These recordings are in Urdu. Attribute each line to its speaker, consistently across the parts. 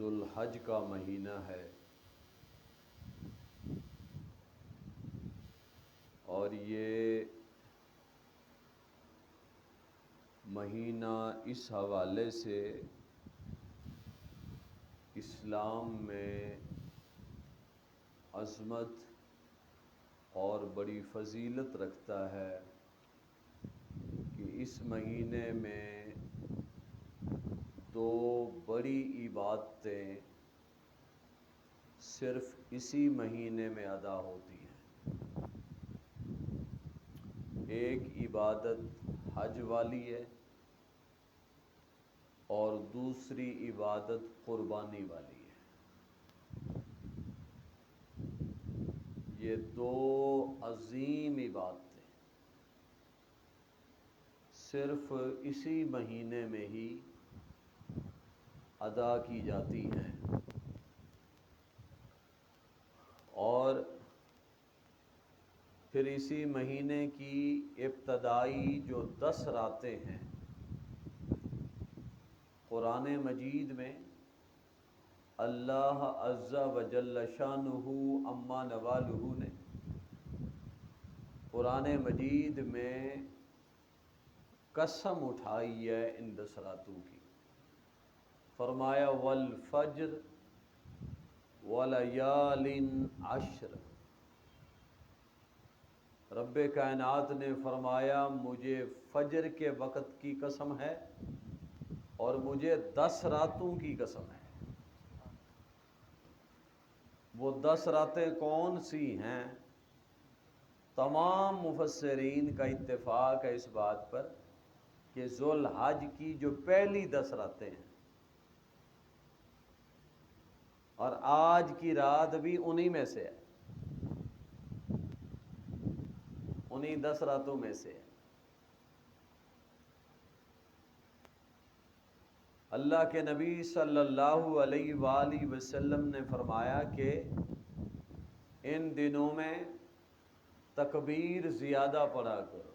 Speaker 1: ذوالحج کا مہینہ ہے اور یہ مہینہ اس حوالے سے اسلام میں عظمت اور بڑی فضیلت رکھتا ہے کہ اس مہینے میں دو بڑی عبادتیں صرف اسی مہینے میں ادا ہوتی ہیں۔ ایک عبادت حج والی ہے اور دوسری عبادت قربانی والی ہے۔ یہ دو عظیم عبادتیں صرف اسی مہینے میں ہی ادا کی جاتی ہیں، اور پھر اسی مہینے کی ابتدائی جو 10 راتیں ہیں، قرآن مجید میں اللہ عز و جل شانہ عما نوالہ نے قرآن مجید میں قسم اٹھائی ہے ان 10 راتوں کی۔ فرمایا والفجر ولیال عشر، رب کائنات نے فرمایا مجھے فجر کے وقت کی قسم ہے اور مجھے 10 راتوں کی قسم ہے۔ وہ 10 راتیں کون سی ہیں؟ تمام مفسرین کا اتفاق ہے اس بات پر کہ ذوالحج کی جو پہلی 10 راتیں ہیں، اور آج کی رات بھی انہی میں سے ہے، انہی 10 راتوں میں سے ہے۔ اللہ کے نبی صلی اللہ علیہ وآلہ وسلم نے فرمایا کہ ان دنوں میں تکبیر زیادہ پڑھا کرو۔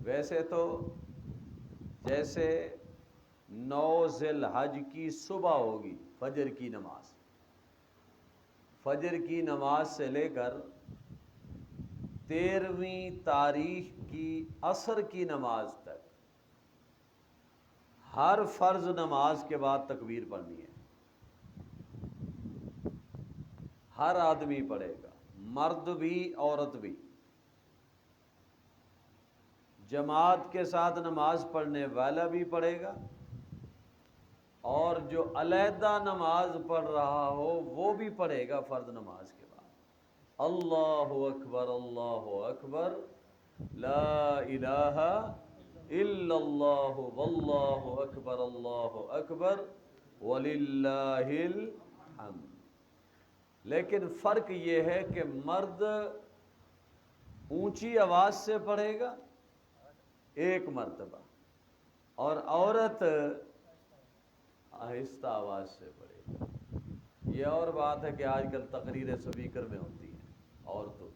Speaker 1: ویسے تو جیسے 9 ذی الحج کی صبح ہوگی فجر کی نماز، فجر کی نماز سے لے کر 13ویں تاریخ کی عصر کی نماز تک ہر فرض نماز کے بعد تکبیر پڑھنی ہے، ہر آدمی پڑھے گا، مرد بھی عورت بھی۔ جماعت کے ساتھ نماز پڑھنے والا بھی پڑھے گا، اور جو علیحدہ نماز پڑھ رہا ہو وہ بھی پڑھے گا فرض نماز کے بعد۔ اللہ اکبر لا الہ الا اللہ واللہ اکبر وللہ الحمد۔ لیکن فرق یہ ہے کہ مرد اونچی آواز سے پڑھے گا ایک مرتبہ، اور عورت آہستہ آواز سے پڑھے گی۔ یہ اور بات ہے کہ آج کل تقریر اسپیکر میں ہوتی ہے عورتوں کی،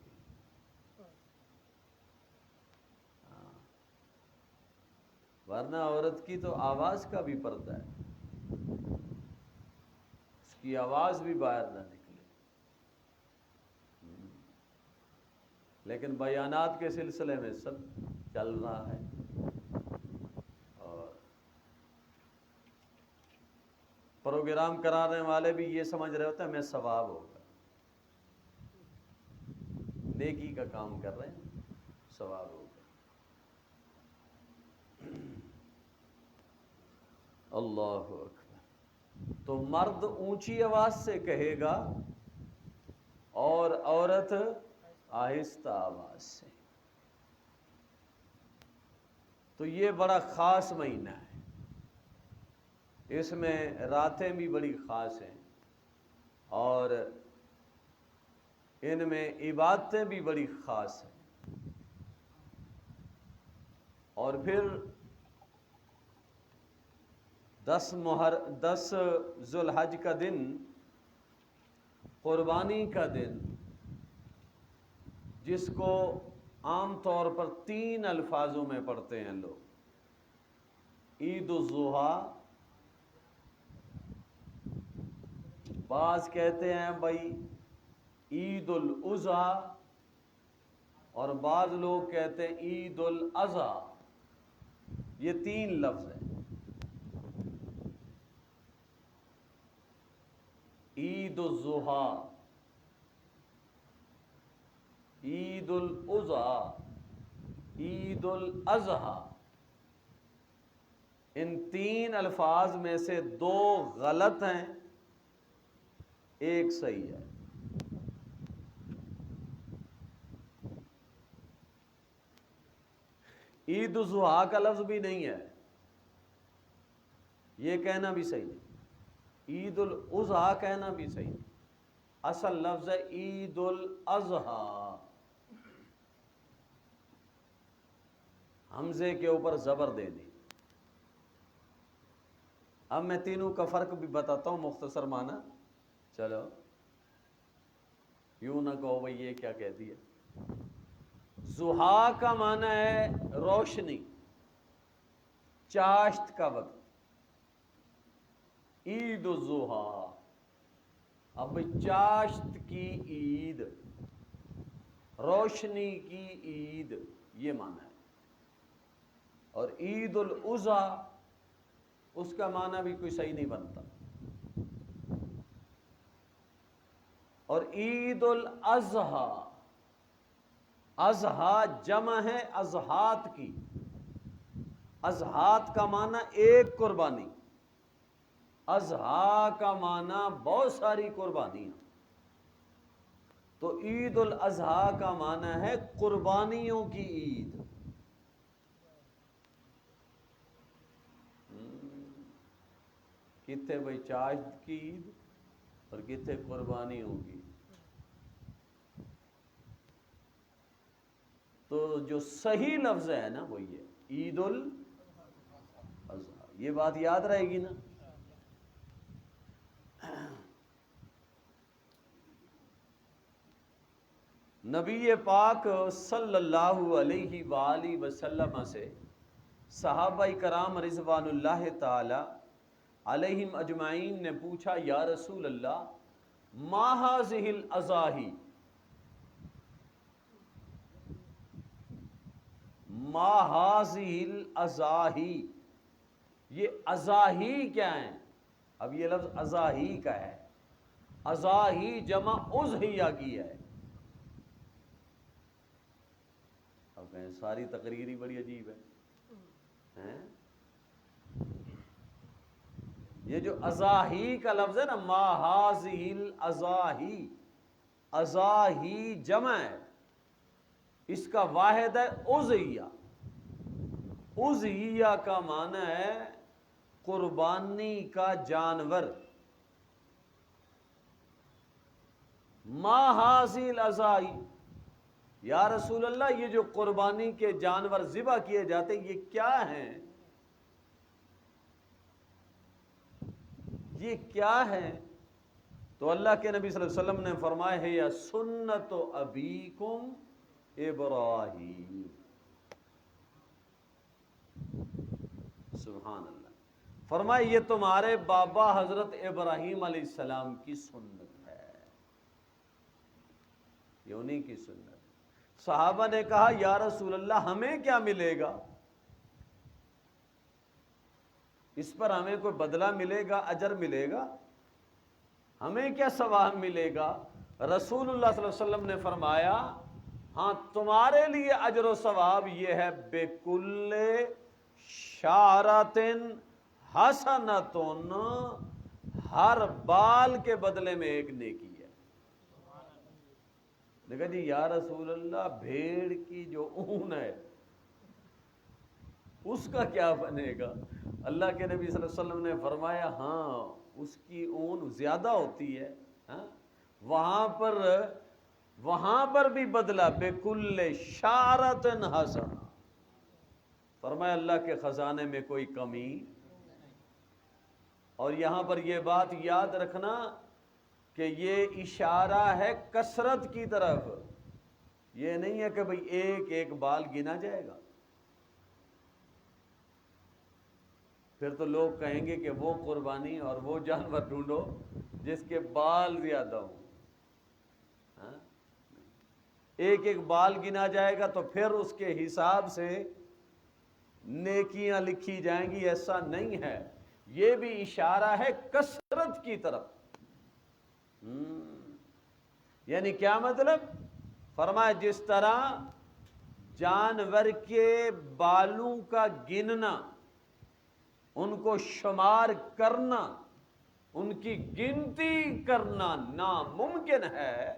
Speaker 1: ورنہ عورت کی تو آواز کا بھی پردہ ہے، اس کی آواز بھی باہر نہ نکلے۔ لیکن بیانات کے سلسلے میں سب چل رہا ہے، اور پروگرام کرانے والے بھی یہ سمجھ رہے ہوتے ہیں ہمیں ثواب ہوگا، نیکی کا کام کر رہے ہیں، ثواب ہوگا۔ اللہ اکبر۔ تو مرد اونچی آواز سے کہے گا اور عورت آہستہ آواز سے۔ تو یہ بڑا خاص مہینہ ہے، اس میں راتیں بھی بڑی خاص ہیں، اور ان میں عبادتیں بھی بڑی خاص ہیں۔ اور پھر 10 ذوالحج کا دن قربانی کا دن، جس کو عام طور پر 3 الفاظوں میں پڑھتے ہیں لوگ: عید الاضحیٰ، بعض کہتے ہیں بھائی عید الاضحیٰ، اور بعض لوگ کہتے ہیں عید الاضحیٰ. یہ 3 لفظ ہیں. عید الضحیٰ، عید الاضحیٰ، عید الاضحیٰ. ان 3 الفاظ میں سے 2 غلط ہیں، ایک صحیح ہے. عید الضحیٰ کا لفظ بھی نہیں ہے، یہ کہنا بھی صحیح نہیں. عید الاضحیٰ کہنا بھی صحیح نہیں. اصل لفظ ہے عید الاضحیٰ. حمزے کے اوپر زبر دے دی. اب میں تینوں کا فرق بھی بتاتا ہوں مختصر معنی. چلو یوں نہ کہو بھئی یہ کیا کہہ دیا. ضحیٰ کا معنی ہے روشنی، چاشت کا وقت. عید الضحیٰ، اب چاشت کی عید، روشنی کی عید، یہ معنی ہے. اور عید الاضحیٰ اس کا معنی بھی کوئی صحیح نہیں بنتا. اور عید الاضحیٰ، اضحیٰ جمع ہے اضحات کی. اضحات کا معنی ایک قربانی، اضحیٰ کا معنی بہت ساری قربانیاں. تو عید الاضحیٰ کا معنی ہے قربانیوں کی عید. کتنے بھائی چاشت کی عید اور کتنے قربانیوں کی. تو جو صحیح لفظ ہے نا وہ یہ عید الاضحیٰ. یہ بات یاد رہے گی نا. نبی پاک صلی اللہ علیہ وآلہ وسلم سے صحابہ کرام رضوان اللہ تعالی علیہم اجمعین نے پوچھا یا رسول اللہ ما هذه الاضاحی، ما هذه الاضاحی، یہ اضاحی کیا ہیں؟ اب یہ لفظ اضاحی کا ہے. اضاحی جمع اضحیہ کی ہے. اب کہیں ساری تقریر ہی بڑی عجیب ہے. یہ جو اضاحی کا لفظ ہے نا، ما هذه الاضاحی، اضاحی جمع ہے، اس کا واحد ہے اضحیہ. اضحیہ کا معنی ہے قربانی کا جانور. ما هذه الاضاحی، یا رسول اللہ یہ جو قربانی کے جانور ذبح کیے جاتے یہ کیا ہیں؟ یہ کیا ہے؟ تو اللہ کے نبی صلی اللہ علیہ وسلم نے فرمایا ہے یا سنت ابیکم ابراہیم. سبحان اللہ. فرمایا یہ تمہارے بابا حضرت ابراہیم علیہ السلام کی سنت ہے، یہ انہی کی سنت. صحابہ نے کہا یا رسول اللہ ہمیں کیا ملے گا؟ اس پر ہمیں کوئی بدلہ ملے گا، اجر ملے گا؟ ہمیں کیا ثواب ملے گا؟ رسول اللہ صلی اللہ علیہ وسلم نے فرمایا ہاں تمہارے لیے اجر و ثواب یہ ہے بِكُلِّ شَعْرَةٍ حَسَنَةٌ، ہر بال کے بدلے میں ایک نیکی ہے. دیکھا جی یا رسول اللہ بھیڑ کی جو اون ہے اس کا کیا بنے گا؟ اللہ کے نبی صلی اللہ علیہ وسلم نے فرمایا ہاں اس کی اون زیادہ ہوتی ہے، وہاں پر بھی بدلہ بِكُلِّ شَعْرَةٍ حَسَنَةٍ. فرمایا اللہ کے خزانے میں کوئی کمی. اور یہاں پر یہ بات یاد رکھنا کہ یہ اشارہ ہے کثرت کی طرف. یہ نہیں ہے کہ بھئی ایک ایک بال گنا جائے گا. پھر تو لوگ کہیں گے کہ وہ قربانی اور وہ جانور ڈھونڈو جس کے بال زیادہ ہوں. ہاں؟ ایک ایک بال گنا جائے گا تو پھر اس کے حساب سے نیکیاں لکھی جائیں گی، ایسا نہیں ہے. یہ بھی اشارہ ہے کثرت کی طرف. یعنی کیا مطلب؟ فرمایا جس طرح جانور کے بالوں کا گننا، ان کو شمار کرنا، ان کی گنتی کرنا ناممکن ہے،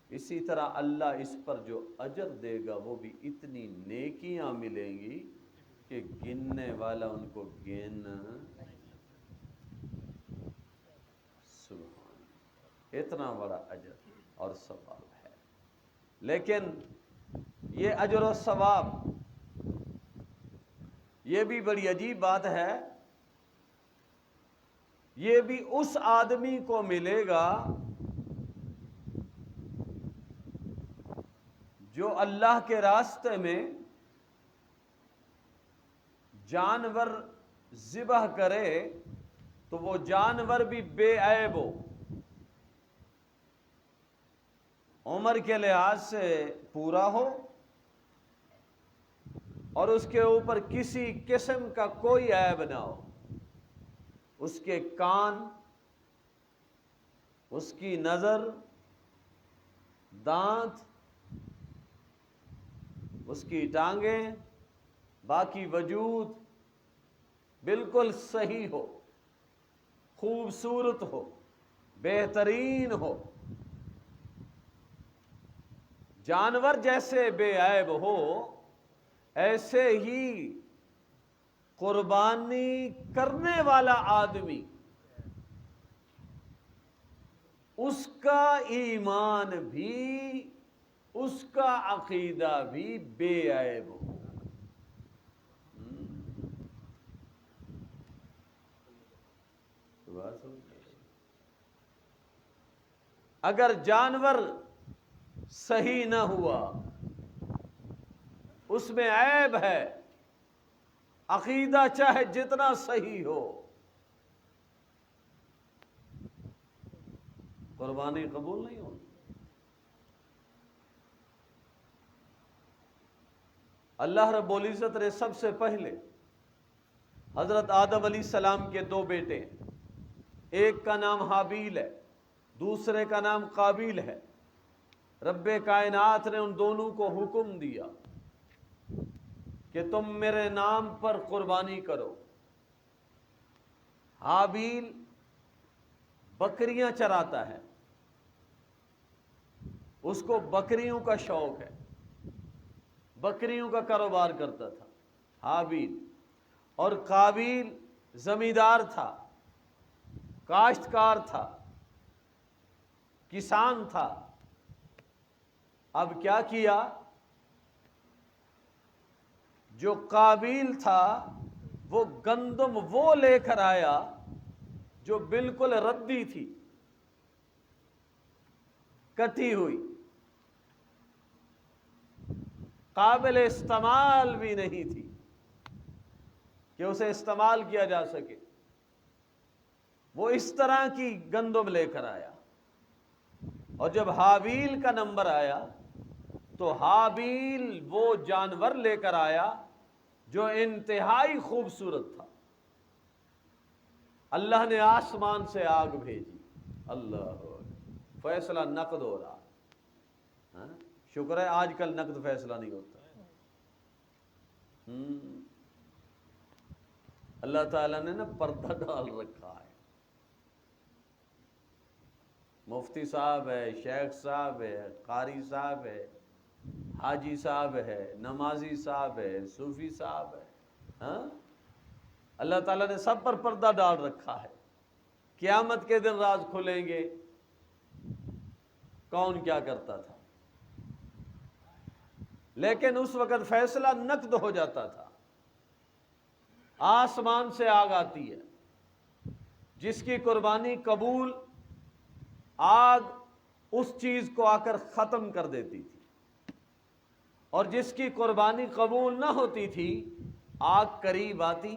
Speaker 1: اسی طرح اللہ اس پر جو اجر دے گا وہ بھی اتنی نیکیاں ملیں گی کہ گننے والا ان کو گن. سبحان، اتنا بڑا اجر اور ثواب ہے. لیکن یہ اجر و ثواب، یہ بھی بڑی عجیب بات ہے، یہ بھی اس آدمی کو ملے گا جو اللہ کے راستے میں جانور ذبح کرے تو وہ جانور بھی بے عیب ہو، عمر کے لحاظ سے پورا ہو، اور اس کے اوپر کسی قسم کا کوئی عیب نہ ہو. اس کے کان، اس کی نظر، دانت، اس کی ٹانگیں، باقی وجود بالکل صحیح ہو، خوبصورت ہو، بہترین ہو. جانور جیسے بے عیب ہو، ایسے ہی قربانی کرنے والا آدمی، اس کا ایمان بھی، اس کا عقیدہ بھی بے عیب ہو. اگر جانور صحیح نہ ہوا، اس میں عیب ہے، عقیدہ چاہے جتنا صحیح ہو، قربانی قبول نہیں ہوگی. اللہ رب العزت نے سب سے پہلے حضرت آدم علیہ السلام کے دو بیٹے ہیں، ایک کا نام حابیل ہے، دوسرے کا نام قابیل ہے. رب کائنات نے ان دونوں کو حکم دیا کہ تم میرے نام پر قربانی کرو. حابیل بکریاں چراتا ہے، اس کو بکریوں کا شوق ہے، بکریوں کا کاروبار کرتا تھا حابیل. اور قابیل زمیندار تھا، کاشتکار تھا، کسان تھا. اب کیا کیا؟ جو قابیل تھا وہ گندم وہ لے کر آیا جو بالکل ردی تھی، کٹی ہوئی، قابل استعمال بھی نہیں تھی کہ اسے استعمال کیا جا سکے. وہ اس طرح کی گندم لے کر آیا. اور جب حابیل کا نمبر آیا تو حابیل وہ جانور لے کر آیا جو انتہائی خوبصورت تھا. اللہ نے آسمان سے آگ بھیجی. اللہ، فیصلہ نقد ہو رہا. ہاں؟ شکر ہے آج کل نقد فیصلہ نہیں ہوتا. اللہ تعالیٰ نے نا پردہ ڈال رکھا ہے. مفتی صاحب ہے، شیخ صاحب ہے، قاری صاحب ہے، حاجی صاحب ہے، نمازی صاحب ہے، صوفی صاحب ہے. ہاں؟ اللہ تعالیٰ نے سب پر پردہ ڈال رکھا ہے. قیامت کے دن راز کھلیں گے کون کیا کرتا تھا. لیکن اس وقت فیصلہ نقد ہو جاتا تھا. آسمان سے آگ آتی ہے، جس کی قربانی قبول، آگ اس چیز کو آ کر ختم کر دیتی تھی، اور جس کی قربانی قبول نہ ہوتی تھی آگ قریب آتی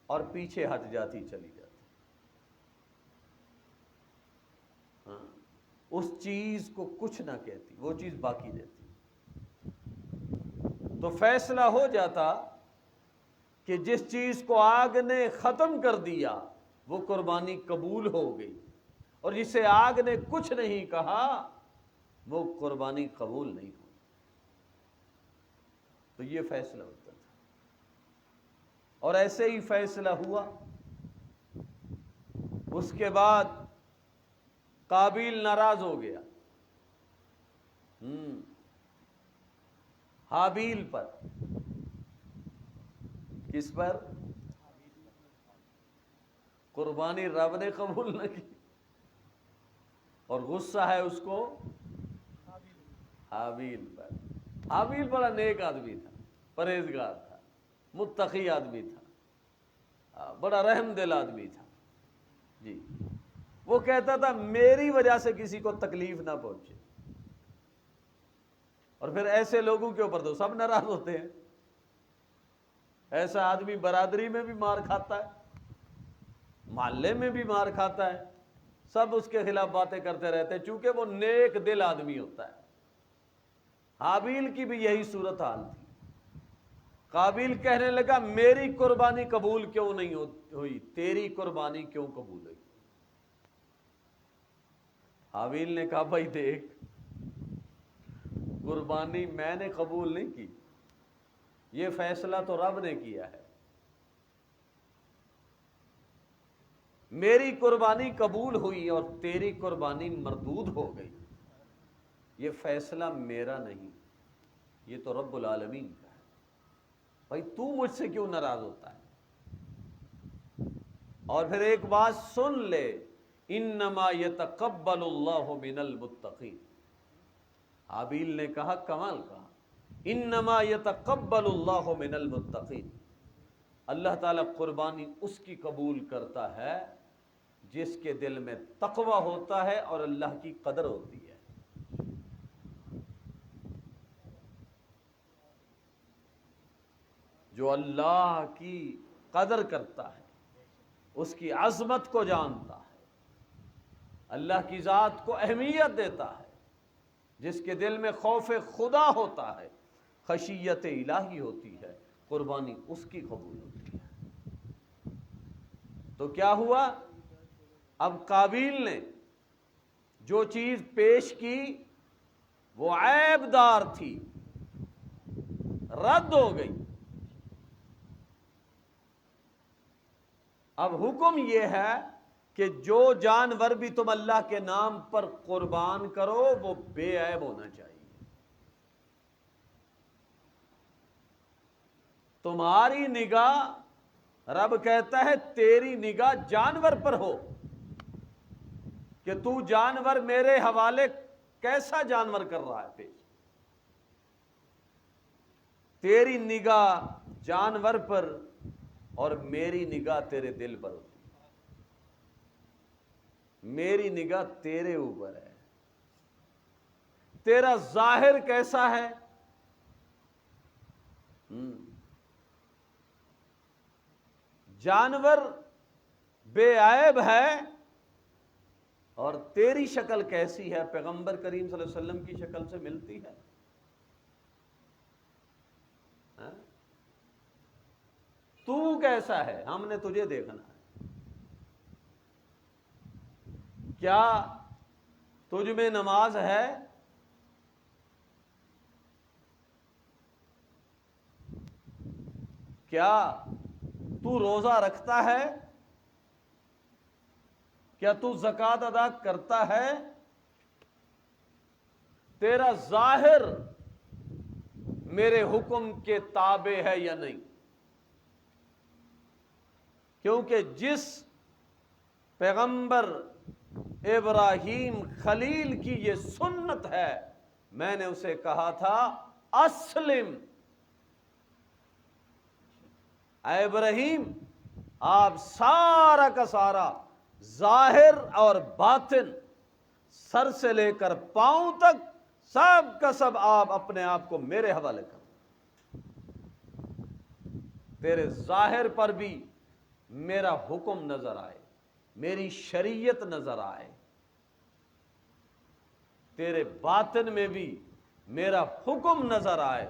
Speaker 1: اور پیچھے ہٹ جاتی، چلی جاتی. اس چیز کو کچھ نہ کہتی، وہ چیز باقی رہتی، تو فیصلہ ہو جاتا کہ جس چیز کو آگ نے ختم کر دیا وہ قربانی قبول ہو گئی، اور جسے آگ نے کچھ نہیں کہا وہ قربانی قبول نہیں ہوئی۔ تو یہ فیصلہ ہوتا تھا، اور ایسے ہی فیصلہ ہوا۔ اس کے بعد قابیل ناراض ہو گیا حابیل پر۔ کس پر؟ قربانی رب نے قبول نہ کی، اور غصہ ہے اس کو حابیل پر۔ حابیل بڑا نیک آدمی تھا، پرہیزگار تھا، متقی آدمی تھا، بڑا رحم دل آدمی تھا جی۔ وہ کہتا تھا میری وجہ سے کسی کو تکلیف نہ پہنچے، اور پھر ایسے لوگوں کے اوپر تو سب ناراض ہوتے ہیں۔ ایسا آدمی برادری میں بھی مار کھاتا ہے، محلے میں بھی مار کھاتا ہے، سب اس کے خلاف باتیں کرتے رہتے ہیں، چونکہ وہ نیک دل آدمی ہوتا ہے۔ حابیل کی بھی یہی صورت حال تھی۔ قابیل کہنے لگا میری قربانی قبول کیوں نہیں ہوئی، تیری قربانی کیوں قبول ہوئی؟ حابیل نے کہا بھائی دیکھ، قربانی میں نے قبول نہیں کی، یہ فیصلہ تو رب نے کیا ہے۔ میری قربانی قبول ہوئی اور تیری قربانی مردود ہو گئی، یہ فیصلہ میرا نہیں، یہ تو رب العالمین کا ہے۔ بھائی تو مجھ سے کیوں ناراض ہوتا ہے؟ اور پھر ایک بات سن لے، انما یتقبل اللہ من المتقین۔ حابیل نے کہا کمال کہا، انما یتقبل اللہ من المتقین، اللہ تعالیٰ قربانی اس کی قبول کرتا ہے جس کے دل میں تقوی ہوتا ہے اور اللہ کی قدر ہوتی ہے۔ جو اللہ کی قدر کرتا ہے، اس کی عظمت کو جانتا ہے، اللہ کی ذات کو اہمیت دیتا ہے، جس کے دل میں خوف خدا ہوتا ہے، خشیت الہی ہوتی ہے، قربانی اس کی قبول ہوتی ہے۔ تو کیا ہوا؟ اب قابیل نے جو چیز پیش کی وہ عیب دار تھی، رد ہو گئی۔ اب حکم یہ ہے کہ جو جانور بھی تم اللہ کے نام پر قربان کرو وہ بے عیب ہونا چاہیے۔ تمہاری نگاہ، رب کہتا ہے تیری نگاہ جانور پر ہو کہ تو جانور میرے حوالے کیسا جانور کر رہا ہے پیش۔ تیری نگاہ جانور پر اور میری نگاہ تیرے دل پر ہوتی ہے، میری نگاہ تیرے اوپر ہے، تیرا ظاہر کیسا ہے۔ جانور بے عیب ہے اور تیری شکل کیسی ہے؟ پیغمبر کریم صلی اللہ علیہ وسلم کی شکل سے ملتی ہے؟ تو کیسا ہے ہم نے تجھے دیکھنا ہے۔ کیا تجھ میں نماز ہے؟ کیا تو روزہ رکھتا ہے؟ کیا تو زکوٰۃ ادا کرتا ہے؟ تیرا ظاہر میرے حکم کے تابع ہے یا نہیں؟ کیونکہ جس پیغمبر ابراہیم خلیل کی یہ سنت ہے، میں نے اسے کہا تھا اسلم، اے ابراہیم آپ سارا کا سارا ظاہر اور باطن، سر سے لے کر پاؤں تک سب کا سب آپ اپنے آپ کو میرے حوالے کرو، تیرے ظاہر پر بھی میرا حکم نظر آئے، میری شریعت نظر آئے، تیرے باطن میں بھی میرا حکم نظر آئے.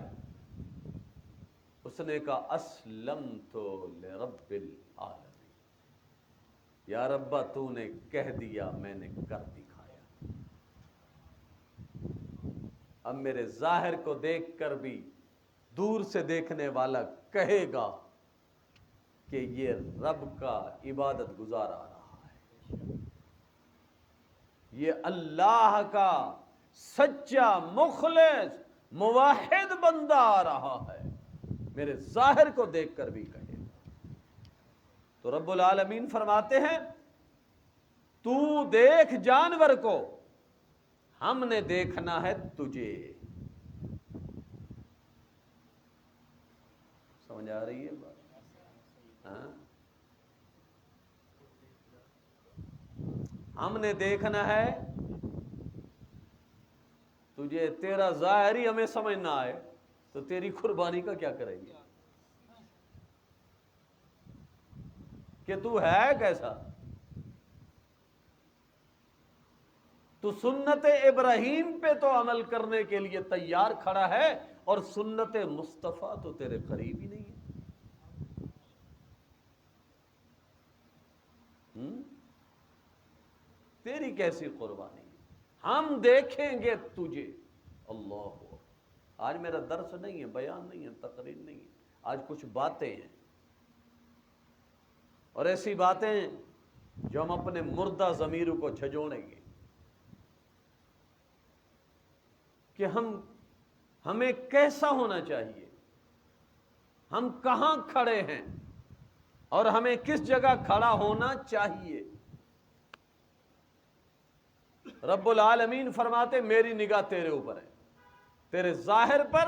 Speaker 1: اس نے کہا اسلمت لرب العالمین. یا ربا تو نے کہہ دیا میں نے کر دکھایا. اب میرے ظاہر کو دیکھ کر بھی دور سے دیکھنے والا کہے گا کہ یہ رب کا عبادت گزار آ رہا ہے, یہ اللہ کا سچا مخلص موحد بندہ آ رہا ہے. میرے ظاہر کو دیکھ کر بھی کہے گا. تو رب العالمین فرماتے ہیں تو دیکھ جانور کو, ہم نے دیکھنا ہے تجھے. سمجھ آ رہی ہے بات؟ ہاں, ہم نے دیکھنا ہے تجھے. تیرا ظاہر ہی ہمیں سمجھ نہ آئے تو تیری قربانی کا کیا کریں گے کہ تو ہے کیسا. تو سنت ابراہیم پہ تو عمل کرنے کے لیے تیار کھڑا ہے اور سنت مصطفیٰ تو تیرے قریب ہی نہیں ہے. تیری کیسی قربانی. ہم دیکھیں گے تجھے. اللہ, آج میرا درس نہیں ہے, بیان نہیں ہے, تقریر نہیں ہے, آج کچھ باتیں ہیں, اور ایسی باتیں جو ہم اپنے مردہ ضمیر کو جھنجھوڑیں گے کہ ہمیں کیسا ہونا چاہیے, ہم کہاں کھڑے ہیں اور ہمیں کس جگہ کھڑا ہونا چاہیے. رب العالمین فرماتے میری نگاہ تیرے اوپر ہے, تیرے ظاہر پر,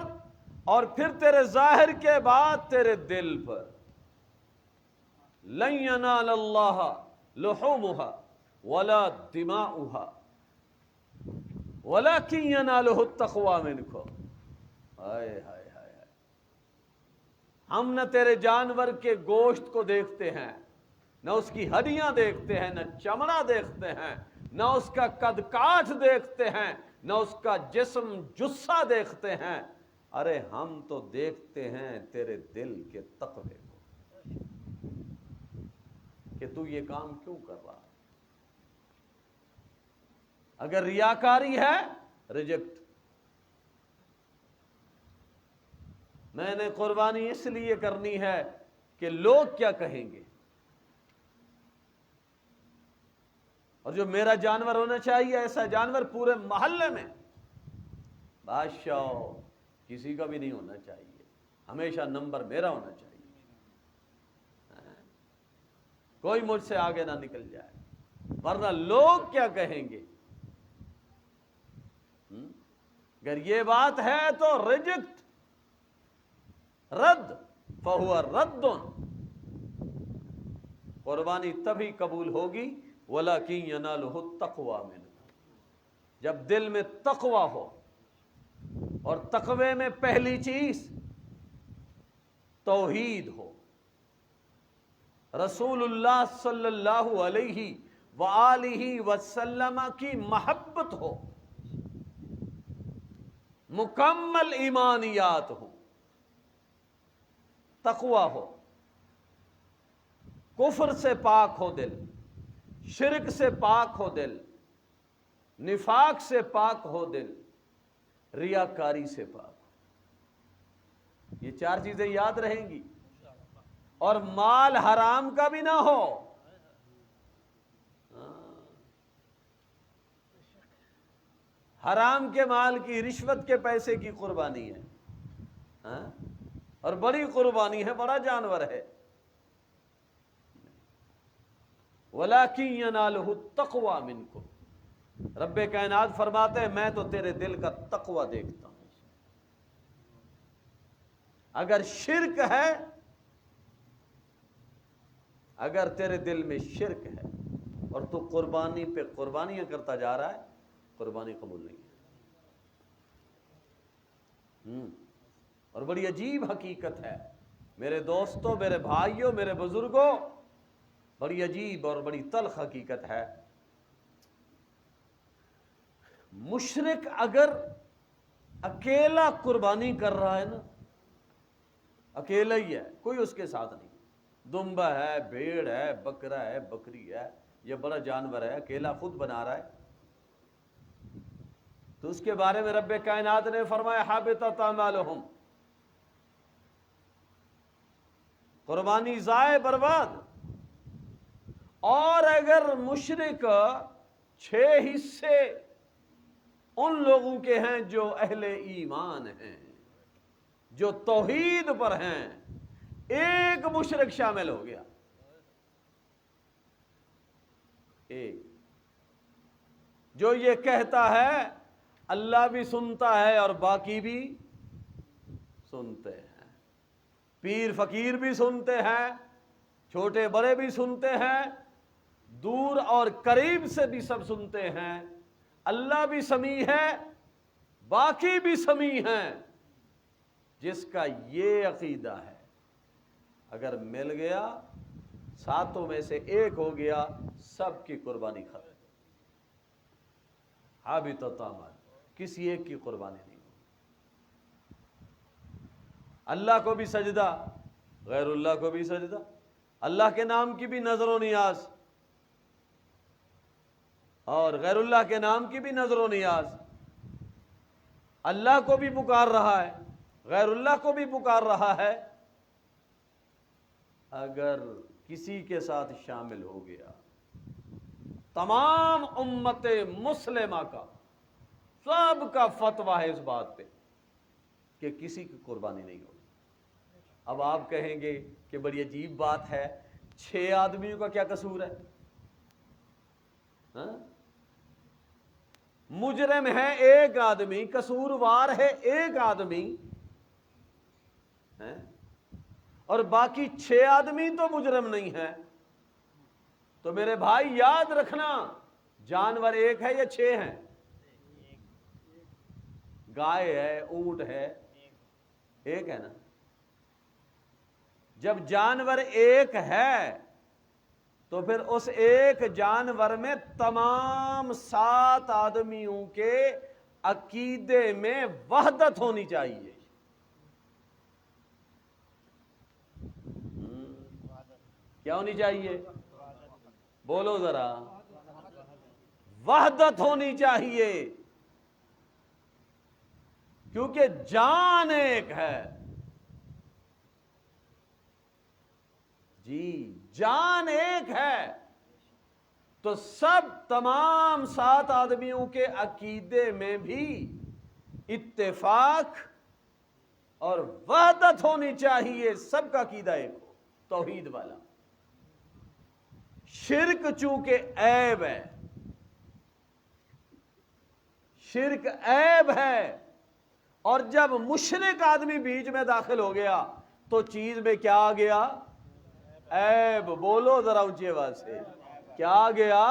Speaker 1: اور پھر تیرے ظاہر کے بعد تیرے دل پر. لن ینال اللہ لحومها ولا دماؤها ولکن ینالہ التقوی منکم. ہائے ہائے ہائے, ہم نہ تیرے جانور کے گوشت کو دیکھتے ہیں, نہ اس کی ہڈیاں دیکھتے ہیں, نہ چمڑا دیکھتے ہیں, نہ اس کا قد کاٹھ دیکھتے ہیں, نہ اس کا جسم جثہ دیکھتے ہیں. ارے ہم تو دیکھتے ہیں تیرے دل کے تقوی کو کہ تو یہ کام کیوں کر رہا ہے. اگر ریاکاری ہے ریجیکٹ. میں نے قربانی اس لیے کرنی ہے کہ لوگ کیا کہیں گے, اور جو میرا جانور ہونا چاہیے ایسا جانور پورے محلے میں بادشاہ کسی کا بھی نہیں ہونا چاہیے, ہمیشہ نمبر میرا ہونا چاہیے, کوئی مجھ سے آگے نہ نکل جائے, ورنہ لوگ کیا کہیں گے. اگر یہ بات ہے تو ریجیکٹ, رد, فہو رد. قربانی تبھی قبول ہوگی وَلَكِنْ يَنَالُهُ التَّقْوَى مِنْكُمْ, جب دل میں تقوی ہو. اور تقوی میں پہلی چیز توحید ہو, رسول اللہ صلی اللہ علیہ وآلہ وسلم کی محبت ہو, مکمل ایمانیات ہو, تقوی ہو, کفر سے پاک ہو دل, شرک سے پاک ہو دل, نفاق سے پاک ہو دل, ریاکاری سے پاک ہو. یہ چار چیزیں یاد رہیں گی. اور مال حرام کا بھی نہ ہو. حرام کے مال کی, رشوت کے پیسے کی قربانی ہے, اور بڑی قربانی ہے, بڑا جانور ہے. وَلَكِنْ يَنَالُهُ التَّقْوَى مِنْكُمْ. رب کائنات فرماتے ہیں میں تو تیرے دل کا تقوی دیکھتا ہوں. اگر شرک ہے, اگر تیرے دل میں شرک ہے اور تو قربانی پہ قربانیاں کرتا جا رہا ہے, قربانی قبول نہیں ہے. اور بڑی عجیب حقیقت ہے میرے دوستوں, میرے بھائیوں, میرے بزرگوں, بڑی عجیب اور بڑی تلخ حقیقت ہے. مشرک اگر اکیلا قربانی کر رہا ہے نا، اکیلا ہی ہے، کوئی اس کے ساتھ نہیں، دمبا ہے، بھیڑ ہے، بکرا ہے، بکری ہے، یہ بڑا جانور ہے، اکیلا خود بنا رہا ہے، تو اس کے بارے میں رب کائنات نے فرمایا حابطت اعمالہم، قربانی ضائع، برباد۔ اور اگر مشرک 6 حصے ان لوگوں کے ہیں جو اہل ایمان ہیں، جو توحید پر ہیں، ایک مشرک شامل ہو گیا، ایک جو یہ کہتا ہے اللہ بھی سنتا ہے اور باقی بھی سنتے ہیں، پیر فقیر بھی سنتے ہیں، چھوٹے بڑے بھی سنتے ہیں، دور اور قریب سے بھی سب سنتے ہیں، اللہ بھی سمیع ہے، باقی بھی سمیع ہیں، جس کا یہ عقیدہ ہے اگر مل گیا، 7 میں سے ایک ہو گیا، سب کی قربانی ختم، حابطت اعمال، کسی ایک کی قربانی نہیں ہوگی۔ اللہ کو بھی سجدہ، غیر اللہ کو بھی سجدہ، اللہ کے نام کی بھی نظر و نیاز اور غیر اللہ کے نام کی بھی نظر و نیاز، اللہ کو بھی پکار رہا ہے، غیر اللہ کو بھی پکار رہا ہے، اگر کسی کے ساتھ شامل ہو گیا، تمام امت مسلمہ کا، سب کا فتویٰ ہے اس بات پہ کہ کسی کی قربانی نہیں ہوگی۔ اب آپ کہیں گے کہ بڑی عجیب بات ہے، 6 آدمیوں کا کیا قصور ہے؟ ہاں؟ مجرم ہے ایک آدمی، قصوروار ہے ایک آدمی، اور باقی 6 آدمی تو مجرم نہیں ہے، تو میرے بھائی یاد رکھنا، جانور ایک ہے یا 6 ہیں؟ گائے ہے، اونٹ ہے، ایک ہے نا۔ جب جانور ایک ہے تو پھر اس ایک جانور میں تمام 7 آدمیوں کے عقیدے میں وحدت ہونی چاہیے۔ کیا ہونی چاہیے؟ بولو ذرا، وحدت ہونی چاہیے، کیونکہ جان ایک ہے، جی جان ایک ہے، تو سب تمام 7 آدمیوں کے عقیدے میں بھی اتفاق اور وحدت ہونی چاہیے، سب کا عقیدہ ایک ہو، توحید والا۔ شرک چونکہ عیب ہے، شرک عیب ہے، اور جب مشرک آدمی بیچ میں داخل ہو گیا تو چیز میں کیا آ گیا؟ عیب۔ بولو ذرا اونچی آواز سے، کیا آ گیا؟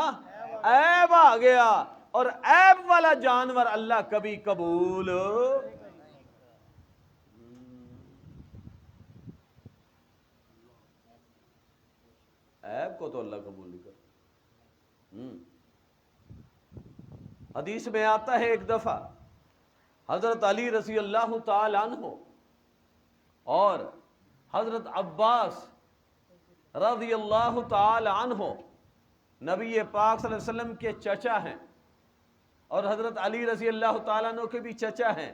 Speaker 1: عیب آ گیا، اور عیب والا جانور اللہ کبھی قبول، عیب کو تو اللہ قبول نہیں کرتا۔ حدیث میں آتا ہے ایک دفعہ حضرت علی رضی اللہ تعالی عنہ اور حضرت عباس رضی اللہ تعالی عنہ نبی پاک صلی اللہ علیہ وسلم کے چچا ہیں، اور حضرت علی رضی اللہ تعالیٰ عنہ کے بھی چچا ہیں۔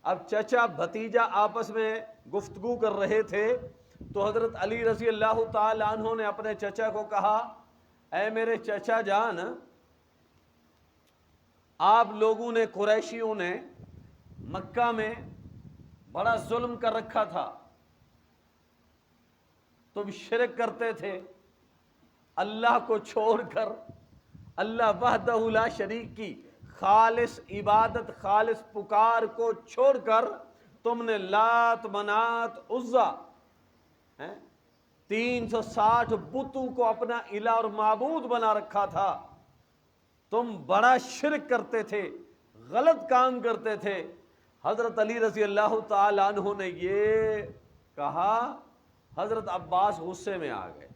Speaker 1: اب چچا بھتیجا آپس میں گفتگو کر رہے تھے، تو حضرت علی رضی اللہ تعالیٰ عنہ نے اپنے چچا کو کہا، اے میرے چچا جان، آپ لوگوں نے، قریشیوں نے مکہ میں بڑا ظلم کر رکھا تھا، تم شرک کرتے تھے، اللہ کو چھوڑ کر، اللہ وحدہ لا شریک کی خالص عبادت، خالص پکار کو چھوڑ کر تم نے لات، منات، عزا 360 بتوں کو اپنا الہ اور معبود بنا رکھا تھا، تم بڑا شرک کرتے تھے، غلط کام کرتے تھے۔ حضرت علی رضی اللہ تعالی عنہ نے یہ کہا، حضرت عباس غصے میں آ گئے،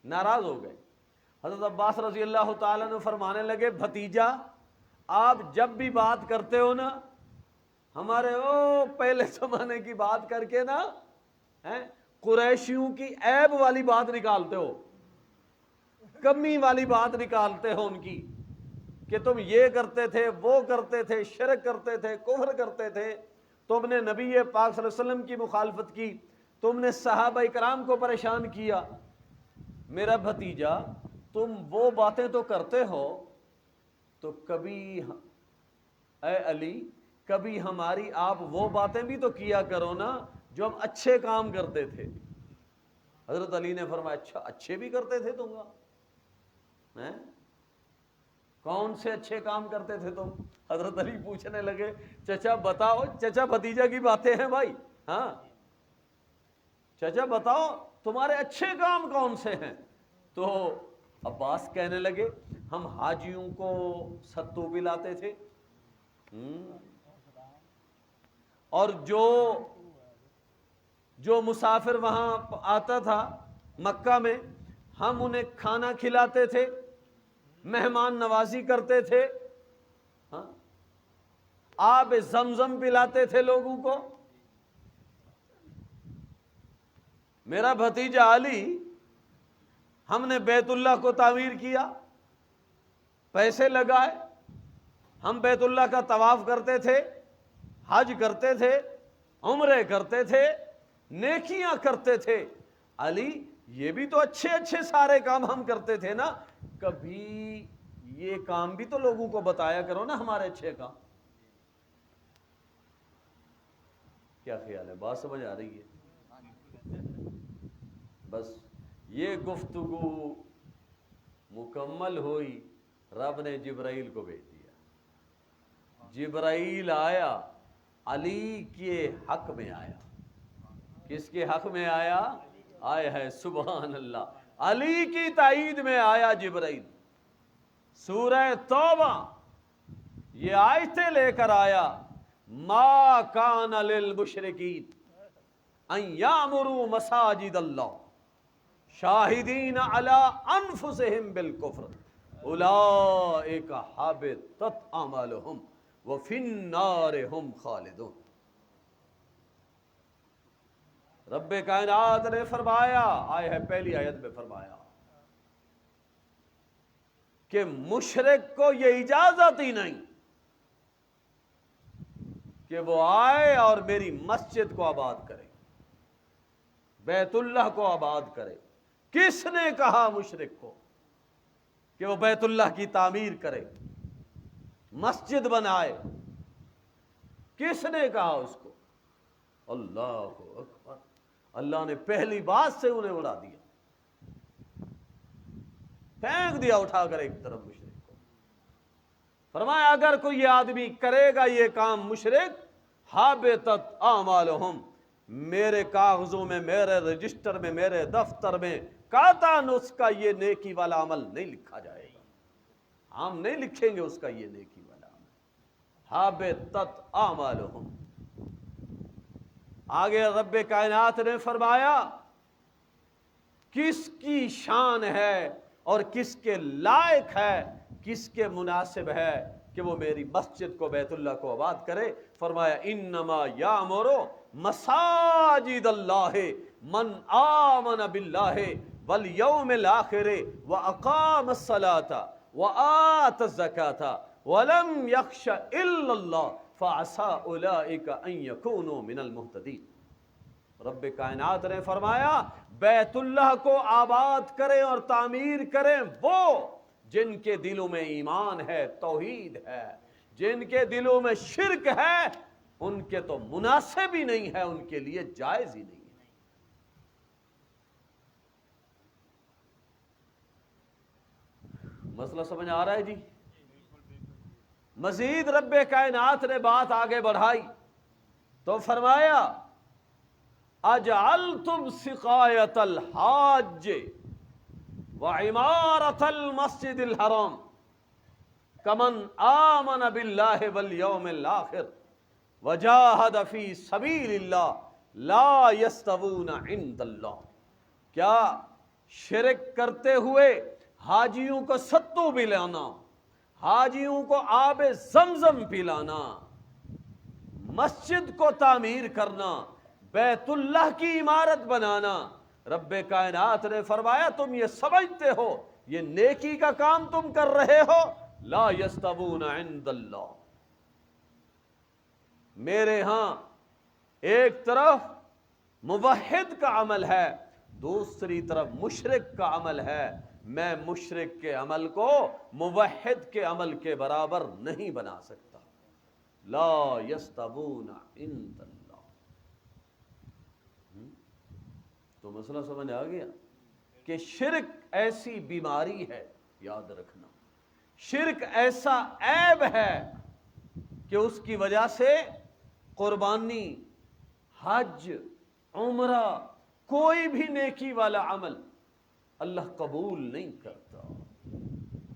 Speaker 1: ناراض ہو گئے۔ حضرت عباس رضی اللہ تعالیٰ عنہ فرمانے لگے، بھتیجا آپ جب بھی بات کرتے ہو نا ہمارے پہلے زمانے کی بات کر کے نا قریشیوں کی عیب والی بات نکالتے ہو، کمی والی بات نکالتے ہو ان کی، کہ تم یہ کرتے تھے، وہ کرتے تھے، شرک کرتے تھے، کفر کرتے تھے، تم نے نبی پاک صلی اللہ علیہ وسلم کی مخالفت کی، تم نے صحابہ کرام کو پریشان کیا۔ میرا بھتیجا تم وہ باتیں تو کرتے ہو، تو کبھی اے علی کبھی ہماری آپ وہ باتیں بھی تو کیا کرو نا جو ہم اچھے کام کرتے تھے۔ حضرت علی نے فرمایا اچھا اچھے بھی کرتے تھے تم؟ کون سے اچھے کام کرتے تھے تم؟ حضرت علی پوچھنے لگے چچا بتاؤ، چچا بھتیجا کی باتیں ہیں بھائی، ہاں چچا بتاؤ تمہارے اچھے کام کون سے ہیں؟ تو عباس کہنے لگے ہم حاجیوں کو ستو پلاتے تھے، اور جو مسافر وہاں آتا تھا مکہ میں ہم انہیں کھانا کھلاتے تھے، مہمان نوازی کرتے تھے، آب زمزم پلاتے تھے لوگوں کو۔ میرا بھتیجا علی ہم نے بیت اللہ کو تعمیر کیا، پیسے لگائے، ہم بیت اللہ کا طواف کرتے تھے، حج کرتے تھے، عمرے کرتے تھے، نیکیاں کرتے تھے۔ علی یہ بھی تو اچھے اچھے سارے کام ہم کرتے تھے نا، کبھی یہ کام بھی تو لوگوں کو بتایا کرو نا ہمارے اچھے کام۔ کیا خیال ہے؟ بات سمجھ آ رہی ہے؟ بس یہ گفتگو مکمل ہوئی، رب نے جبرائیل کو بھیج دیا۔ جبرائیل آیا، علی کے حق میں آیا۔ کس کے حق میں آیا؟ آیا ہے سبحان اللہ، علی کی تائید میں آیا جبرائیل۔ سورہ توبہ یہ آیتیں لے کر آیا، ما کان للمشرکین ان یعمروا مساجد اللہ شاہدین علی انفسہم بالکفر اولئک حبطت اعمالہم وفی النار ہم خالدون۔ رب کائنات نے فرمایا، آئے ہے پہلی آیت میں فرمایا کہ مشرک کو یہ اجازت ہی نہیں کہ وہ آئے اور میری مسجد کو آباد کرے، بیت اللہ کو آباد کرے۔ کس نے کہا مشرک کو کہ وہ بیت اللہ کی تعمیر کرے، مسجد بنائے؟ کس نے کہا اس کو؟ اللہ اکبر، اللہ نے پہلی بات سے انہیں اڑا دیا، پھینک دیا اٹھا کر ایک طرف مشرک کو۔ فرمایا اگر کوئی یہ آدمی کرے گا یہ کام مشرک، حابطت اعمالہم، میرے کاغذوں میں، میرے رجسٹر میں، میرے دفتر میں قاطعاً اس کا یہ نیکی والا عمل نہیں لکھا جائے گا، ہم نہیں لکھیں گے اس کا یہ نیکی والا عمل۔ حابطت اعمالہم۔ آگے رب کائنات نے فرمایا کس کی شان ہے اور کس کے لائق ہے، کس کے مناسب ہے کہ وہ میری مسجد کو، بیت اللہ کو آباد کرے؟ فرمایا انما یامر مساجد اللہ من آمن باللہ والیوم الآخر واقام الصلاة وآت الزکاة ولم یخش الا اللہ فعسى اولئک ان یکونوا من المہتدین۔ رب کائنات نے فرمایا بیت اللہ کو آباد کریں اور تعمیر کریں وہ جن کے دلوں میں ایمان ہے، توحید ہے، جن کے دلوں میں شرک ہے، ان کے تو مناسب ہی نہیں ہے، ان کے لیے جائز ہی نہیں ہے۔ مسئلہ سمجھ آ رہا ہے جی؟ مزید رب کائنات نے بات آگے بڑھائی تو فرمایا اجعلتم سقایت الحاج وعمارت المسجد الحرام کمن آمن باللہ والیوم الآخر وجاہد فی سبیل اللہ لا یستوون عند اللہ۔ کیا شرک کرتے ہوئے حاجیوں کو ستو پلانا، حاجیوں کو آب زمزم پلانا، مسجد کو تعمیر کرنا، بیت اللہ کی عمارت بنانا، رب کائنات نے فرمایا تم یہ سمجھتے ہو یہ نیکی کا کام تم کر رہے ہو، لا یستوون عند اللہ، میرے ہاں ایک طرف موحد کا عمل ہے، دوسری طرف مشرک کا عمل ہے، میں مشرک کے عمل کو موحد کے عمل کے برابر نہیں بنا سکتا، لا یستوون عند اللہ۔ تو مسئلہ سمجھ آ گیا کہ شرک ایسی بیماری ہے، یاد رکھنا، شرک ایسا عیب ہے کہ اس کی وجہ سے قربانی، حج، عمرہ، کوئی بھی نیکی والا عمل اللہ قبول نہیں کرتا،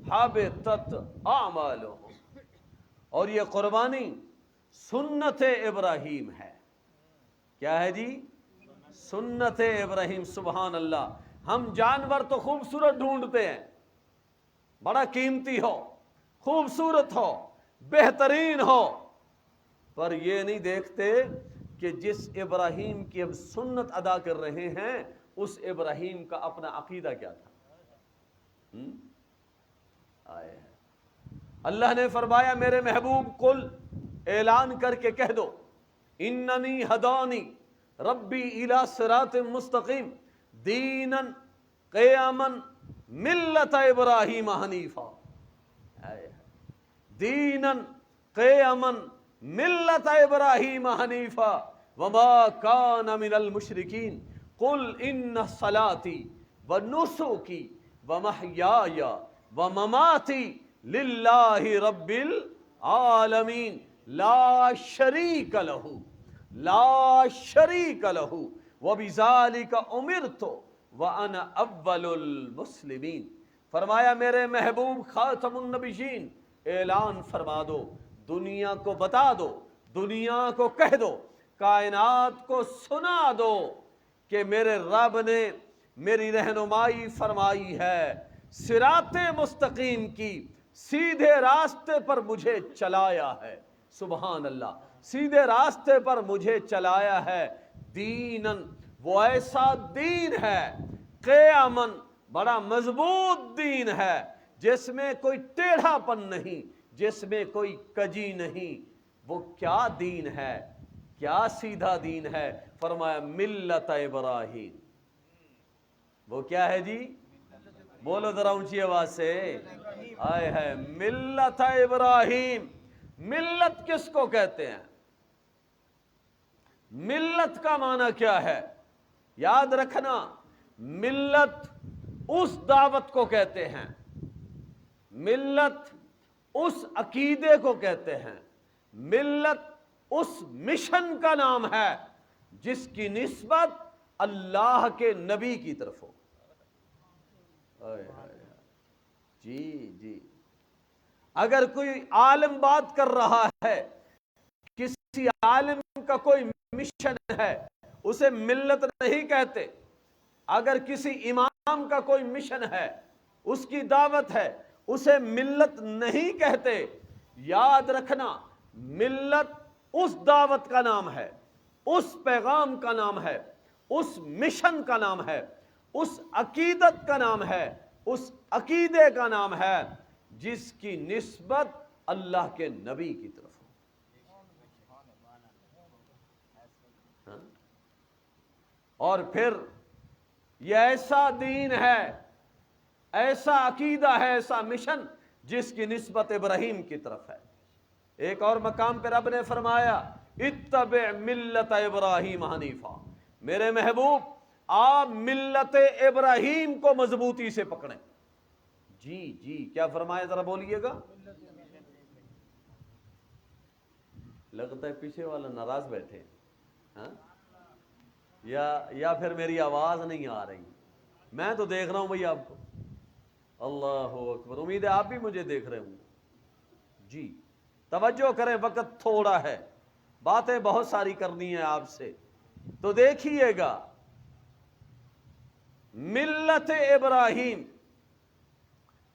Speaker 1: حابطت اعمالہم۔ اور یہ قربانی سنت ابراہیم ہے، کیا ہے جی؟ سنت ابراہیم، سبحان اللہ۔ ہم جانور تو خوبصورت ڈھونڈتے ہیں، بڑا قیمتی ہو، خوبصورت ہو، بہترین ہو، پر یہ نہیں دیکھتے کہ جس ابراہیم کی اب سنت ادا کر رہے ہیں اس ابراہیم کا اپنا عقیدہ کیا تھا۔ آئے اللہ نے فرمایا میرے محبوب قل، اعلان کر کے کہہ دو، اننی ہدانی ربی الی صراط مستقیم دینا قیاما ملت ابراہیم حنیفا، دینا قیاما ملت ابراہیم حنیفا وما کان من المشرکین قل ان صلاتی ونسکی ومحیای ومماتی للہ رب العالمین لا شریک لہ، لا شریک لہ وبذالک امرت وانا اول المسلمین۔ فرمایا میرے محبوب خاتم النبیین اعلان فرما دو، دنیا کو بتا دو، دنیا کو کہہ دو، کائنات کو سنا دو کہ میرے رب نے میری رہنمائی فرمائی ہے، صراط مستقیم کی، سیدھے راستے پر مجھے چلایا ہے، سبحان اللہ، سیدھے راستے پر مجھے چلایا ہے، دینن، وہ ایسا دین ہے، قیامن، بڑا مضبوط دین ہے جس میں کوئی ٹیڑھا پن نہیں، جس میں کوئی کجی نہیں۔ وہ کیا دین ہے، کیا سیدھا دین ہے؟ فرمایا ملت ابراہیم۔ وہ کیا ہے جی؟ بولو ذرا اونچی آواز سے، آئے ہے ملت ابراہیم۔ ملت کس کو کہتے ہیں؟ ملت کا معنی کیا ہے؟ یاد رکھنا، ملت اس دعوت کو کہتے ہیں، ملت اس عقیدے کو کہتے ہیں، ملت اس مشن کا نام ہے جس کی نسبت اللہ کے نبی کی طرف ہو۔ جی جی، اگر کوئی عالم بات کر رہا ہے، کسی عالم کا کوئی مشن ہے، اسے ملت نہیں کہتے۔ اگر کسی امام کا کوئی مشن ہے، اس کی دعوت ہے، اسے ملت نہیں کہتے۔ یاد رکھنا، ملت اس دعوت کا نام ہے، اس پیغام کا نام ہے، اس مشن کا نام ہے، اس عقیدت کا نام ہے، اس عقیدے کا نام ہے جس کی نسبت اللہ کے نبی کی طرف ہو۔ اور پھر یہ ایسا دین ہے، ایسا عقیدہ ہے، ایسا مشن جس کی نسبت ابراہیم کی طرف ہے۔ ایک اور مقام پہ رب نے فرمایا اتبع ملت ابراہیم حنیفا، میرے محبوب آپ ملت ابراہیم کو مضبوطی سے پکڑیں۔ جی جی، کیا فرمایا ذرا بولیے گا؟ لگتا ہے پیچھے والا ناراض بیٹھے، ہاں؟ یا پھر میری آواز نہیں آ رہی؟ میں تو دیکھ رہا ہوں بھئی آپ کو، اللہ اکبر، امید ہے آپ بھی مجھے دیکھ رہے ہوں۔ جی توجہ کریں، وقت تھوڑا ہے، باتیں بہت ساری کرنی ہیں آپ سے، تو دیکھیے گا ملت ابراہیم،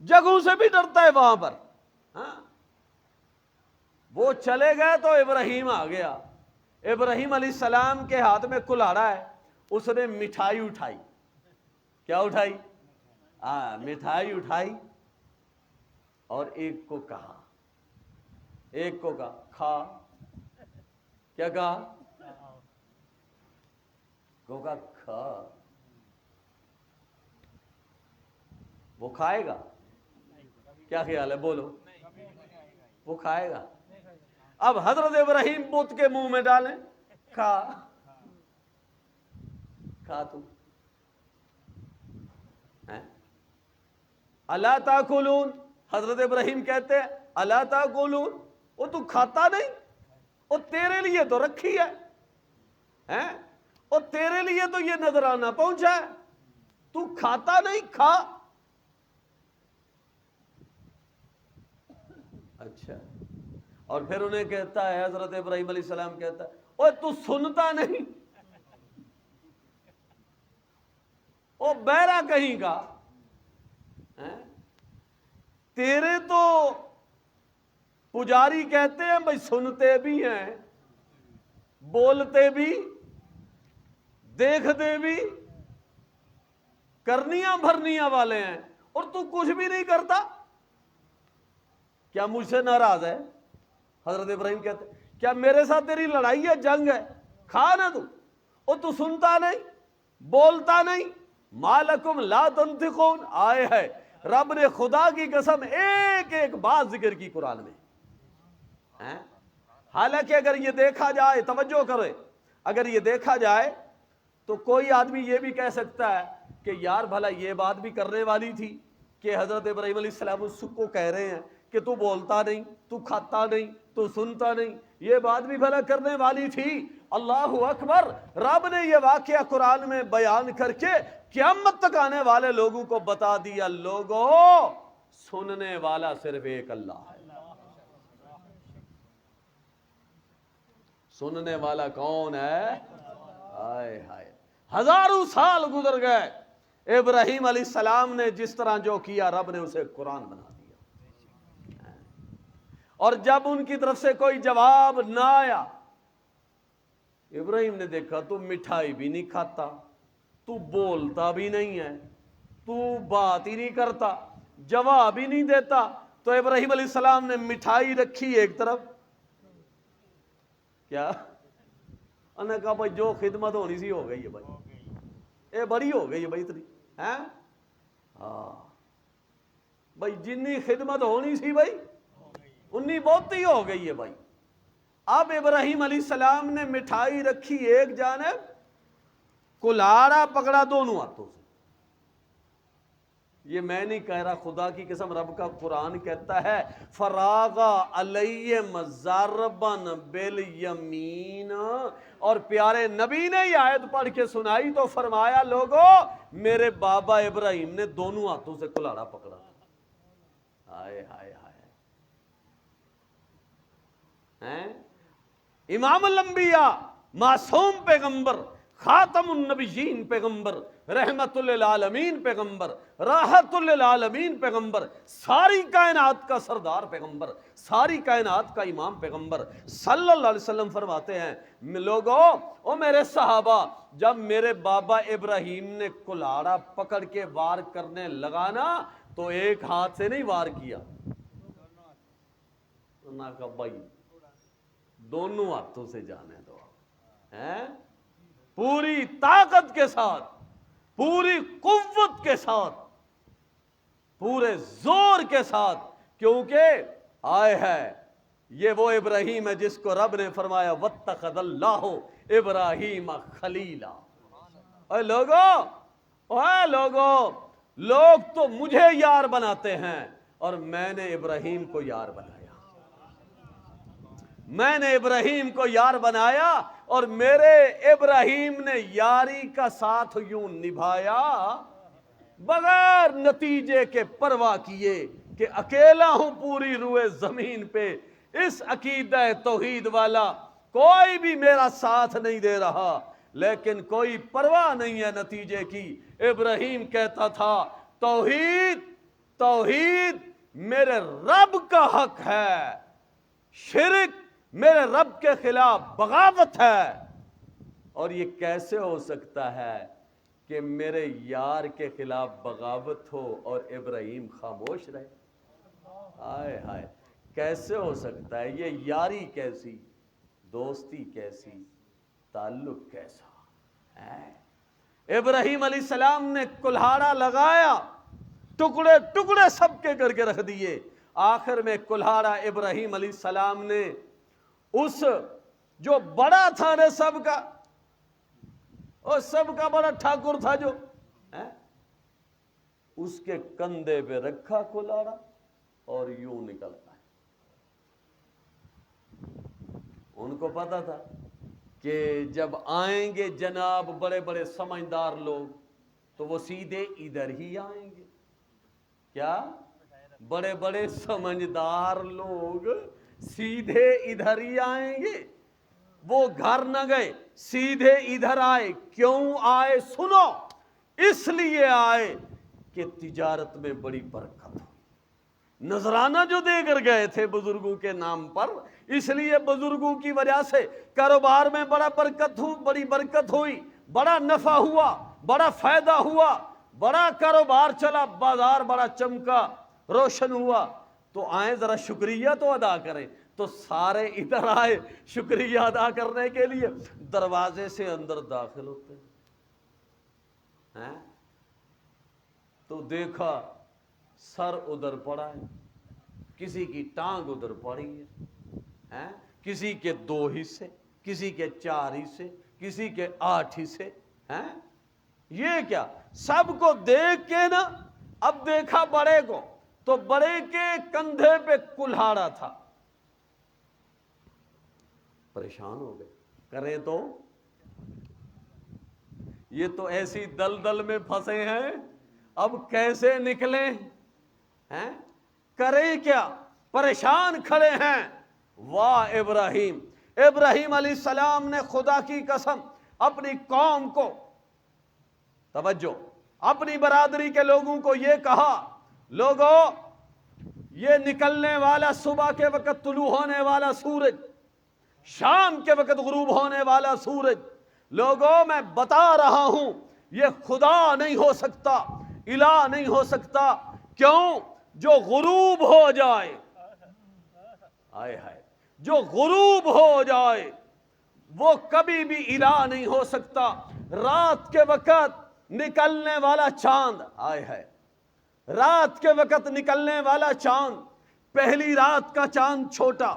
Speaker 1: جگہوں سے بھی ڈرتا ہے وہاں پر. ہاں وہ چلے گئے تو ابراہیم آ گیا. ابراہیم علیہ السلام کے ہاتھ میں کلہاڑا ہے. اس نے مٹھائی اٹھائی. کیا اٹھائی؟ مٹھائی اٹھائی اور ایک کو کہا کھا. کیا کہا؟ کھا. وہ کھائے گا؟ کیا خیال ہے؟ بولو. وہ کھائے گا؟ اب حضرت ابراہیم بت کے منہ میں ڈالیں. کھا تو. الا تاکلون. حضرت ابراہیم کہتے ہیں الا تاکلون. وہ تو کھاتا نہیں؟ وہ تیرے لیے تو رکھی ہے. اور تیرے لیے تو یہ نذرانہ پہنچا ہے. تو کھاتا نہیں؟ کھا. اچھا. اور پھر انہیں کہتا ہے، حضرت ابراہیم علیہ السلام کہتا ہے اوے تو سنتا نہیں؟ او بہرا کہیں کا. تیرے تو پجاری کہتے ہیں بھائی سنتے بھی ہیں، بولتے بھی، دیکھتے بھی، کرنیاں بھرنیاں والے ہیں، اور تو کچھ بھی نہیں کرتا. کیا مجھ سے ناراض ہے؟ حضرت ابراہیم کہتے ہیں کیا میرے ساتھ تیری لڑائی ہے، جنگ ہے؟ کھا نا تو. اور تو سنتا نہیں، بولتا نہیں. مالکم لا تنطقون. آئے ہے رب نے خدا کی قسم ایک ایک بات ذکر کی قرآن میں. حالانکہ اگر یہ دیکھا جائے، توجہ کرے، اگر یہ دیکھا جائے تو کوئی آدمی یہ بھی کہہ سکتا ہے کہ یار بھلا یہ بات بھی کرنے والی تھی کہ حضرت ابراہیم علیہ السلام اس کو کہہ رہے ہیں کہ تو بولتا نہیں، تو کھاتا نہیں، تو سنتا نہیں. یہ بات بھی بھلا کرنے والی تھی. اللہ اکبر. رب نے یہ واقعہ قرآن میں بیان کر کے قیامت تک آنے والے لوگوں کو بتا دیا، لوگوں سننے والا صرف ایک اللہ ہے. سننے والا کون ہے؟ ہائے ہائے. ہزاروں سال گزر گئے، ابراہیم علیہ السلام نے جس طرح جو کیا رب نے اسے قرآن بنا دیا. اور جب ان کی طرف سے کوئی جواب نہ آیا، ابراہیم نے دیکھا تو مٹھائی بھی نہیں کھاتا، تو بولتا بھی نہیں ہے، تو بات ہی نہیں کرتا، جواب ہی نہیں دیتا. تو ابراہیم علیہ السلام نے مٹھائی رکھی ایک طرف. کیا انہوں نے کہا بھائی جو خدمت ہونی سی ہو گئی ہے بھائی، اے بڑی ہو گئی ہے بھائی اتنی. ہاں بھائی جنی خدمت ہونی سی بھائی انی بہت ہی ہو گئی ہے بھائی. اب ابراہیم علیہ السلام نے مٹھائی رکھی ایک جانب، کلاڑا پکڑا دونوں ہاتھوں سے. یہ میں نہیں کہہ رہا، خدا کی قسم رب کا قرآن کہتا ہے فراغ علیہم ضربا بالیمین. اور پیارے نبی نے یہ آیت پڑھ کے سنائی تو فرمایا لوگوں میرے بابا ابراہیم نے دونوں ہاتھوں سے کلاڑا پکڑا. ہائے ہائے ہائے. امام الانبیاء، معصوم پیغمبر، خاتم النبیین پیغمبر، رحمت للعالمین پیغمبر، راحت للعالمین پیغمبر، ساری کائنات کا سردار پیغمبر، ساری کائنات کا امام پیغمبر صلی اللہ علیہ وسلم فرماتے ہیں لوگوں او میرے صحابہ، جب میرے بابا ابراہیم نے کلاڑا پکڑ کے وار کرنے لگانا تو ایک ہاتھ سے نہیں وار کیا، نہ کہا بھائی دونوں ہاتھوں سے جانے دو. پوری طاقت کے ساتھ، پوری قوت کے ساتھ، پورے زور کے ساتھ، کیونکہ آئے ہے یہ وہ ابراہیم ہے جس کو رب نے فرمایا واتخذ اللہ ابراہیم خلیلا. اے لوگوں لوگ تو مجھے یار بناتے ہیں اور میں نے ابراہیم کو یار بنایا. میں نے ابراہیم کو یار بنایا اور میرے ابراہیم نے یاری کا ساتھ یوں نبھایا بغیر نتیجے کے پرواہ کیے کہ اکیلا ہوں پوری روئے زمین پہ. اس عقیدہ توحید والا کوئی بھی میرا ساتھ نہیں دے رہا، لیکن کوئی پرواہ نہیں ہے نتیجے کی. ابراہیم کہتا تھا توحید توحید میرے رب کا حق ہے، شرک میرے رب کے خلاف بغاوت ہے۔ اور یہ کیسے ہو سکتا ہے کہ میرے یار کے خلاف بغاوت ہو اور ابراہیم خاموش رہے؟ ہائے ہائے، کیسے ہو سکتا ہے؟ یہ یاری کیسی، دوستی کیسی، تعلق کیسا ہے؟ ابراہیم علیہ السلام نے کلہاڑا لگایا، ٹکڑے ٹکڑے سب کے کر کے رکھ دیے، آخر میں کلہاڑا ابراہیم علیہ السلام نے اس جو بڑا تھا نا سب کا، اور سب کا بڑا ٹھاکر تھا جو، اس کے کندھے پہ رکھا کلہاڑا اور یوں نکل آئے۔ ان کو پتا تھا کہ جب آئیں گے جناب بڑے بڑے سمجھدار لوگ تو وہ سیدھے ادھر ہی آئیں گے۔ کیا؟ بڑے بڑے سمجھدار لوگ سیدھے ادھر ہی آئیں گے۔ وہ گھر نہ گئے، سیدھے ادھر آئے۔ کیوں آئے سنو، اس لیے آئے کہ تجارت میں بڑی برکت ہو۔ نذرانہ جو دے کر گئے تھے بزرگوں کے نام پر، اس لیے بزرگوں کی وجہ سے کاروبار میں بڑی برکت ہوئی، بڑا نفع ہوا، بڑا فائدہ ہوا، بڑا کاروبار چلا، بازار بڑا چمکا، روشن ہوا۔ تو آئیں ذرا شکریہ تو ادا کریں۔ تو سارے ادھر آئے شکریہ ادا کرنے کے لیے، دروازے سے اندر داخل ہوتے ہیں تو دیکھا سر ادھر پڑا ہے، کسی کی ٹانگ ادھر پڑی ہے، کسی کے 2 حصے، کسی کے 4 حصے، کسی کے 8 حصے ہیں۔ یہ کیا؟ سب کو دیکھ کے نا، اب دیکھا بڑے کو تو بڑے کے کندھے پہ کلہاڑا تھا، پریشان ہو گئے، کریں تو یہ تو ایسی دلدل میں پھنسے ہیں، اب کیسے نکلیں؟ کریں کیا؟ پریشان کھڑے ہیں۔ واہ ابراہیم! ابراہیم علیہ السلام نے خدا کی قسم اپنی قوم کو، توجہ، اپنی برادری کے لوگوں کو یہ کہا، لوگو یہ نکلنے والا صبح کے وقت طلوع ہونے والا سورج، شام کے وقت غروب ہونے والا سورج، لوگوں میں بتا رہا ہوں یہ خدا نہیں ہو سکتا، الہ نہیں ہو سکتا۔ کیوں؟ جو غروب ہو جائے، آئے ہائے، جو غروب ہو جائے وہ کبھی بھی الہ نہیں ہو سکتا۔ رات کے وقت نکلنے والا چاند، آئے ہائے، رات کے وقت نکلنے والا چاند، پہلی رات کا چاند چھوٹا،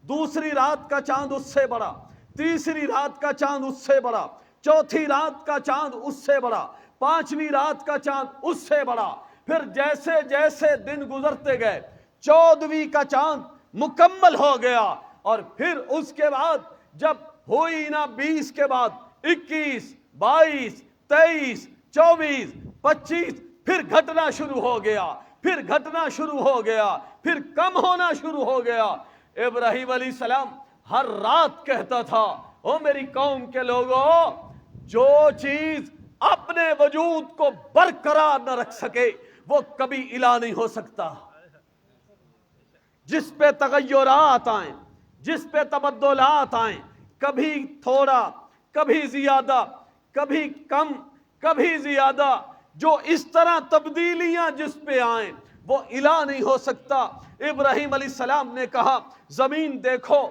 Speaker 1: دوسری رات کا چاند اس سے بڑا، تیسری رات کا چاند اس سے بڑا، چوتھی رات کا چاند اس سے بڑا، پانچویں رات کا چاند اس سے بڑا۔ پھر جیسے جیسے دن گزرتے گئے 14ویں کا چاند مکمل ہو گیا، اور پھر اس کے بعد جب ہوئی نا 20 کے بعد 21، 22، 23، 24، 25، پھر گھٹنا شروع ہو گیا، پھر گھٹنا شروع ہو گیا، پھر کم ہونا شروع ہو گیا۔ ابراہیم علیہ السلام ہر رات کہتا تھا، او میری قوم کے لوگوں، جو چیز اپنے وجود کو برقرار نہ رکھ سکے وہ کبھی الہ نہیں ہو سکتا۔ جس پہ تغیرات آئیں، جس پہ تبدلات آئیں، کبھی تھوڑا، کبھی زیادہ، کبھی کم، کبھی زیادہ، جو اس طرح تبدیلیاں جس پہ آئیں وہ الہ نہیں ہو سکتا۔ ابراہیم علیہ السلام نے کہا زمین دیکھو،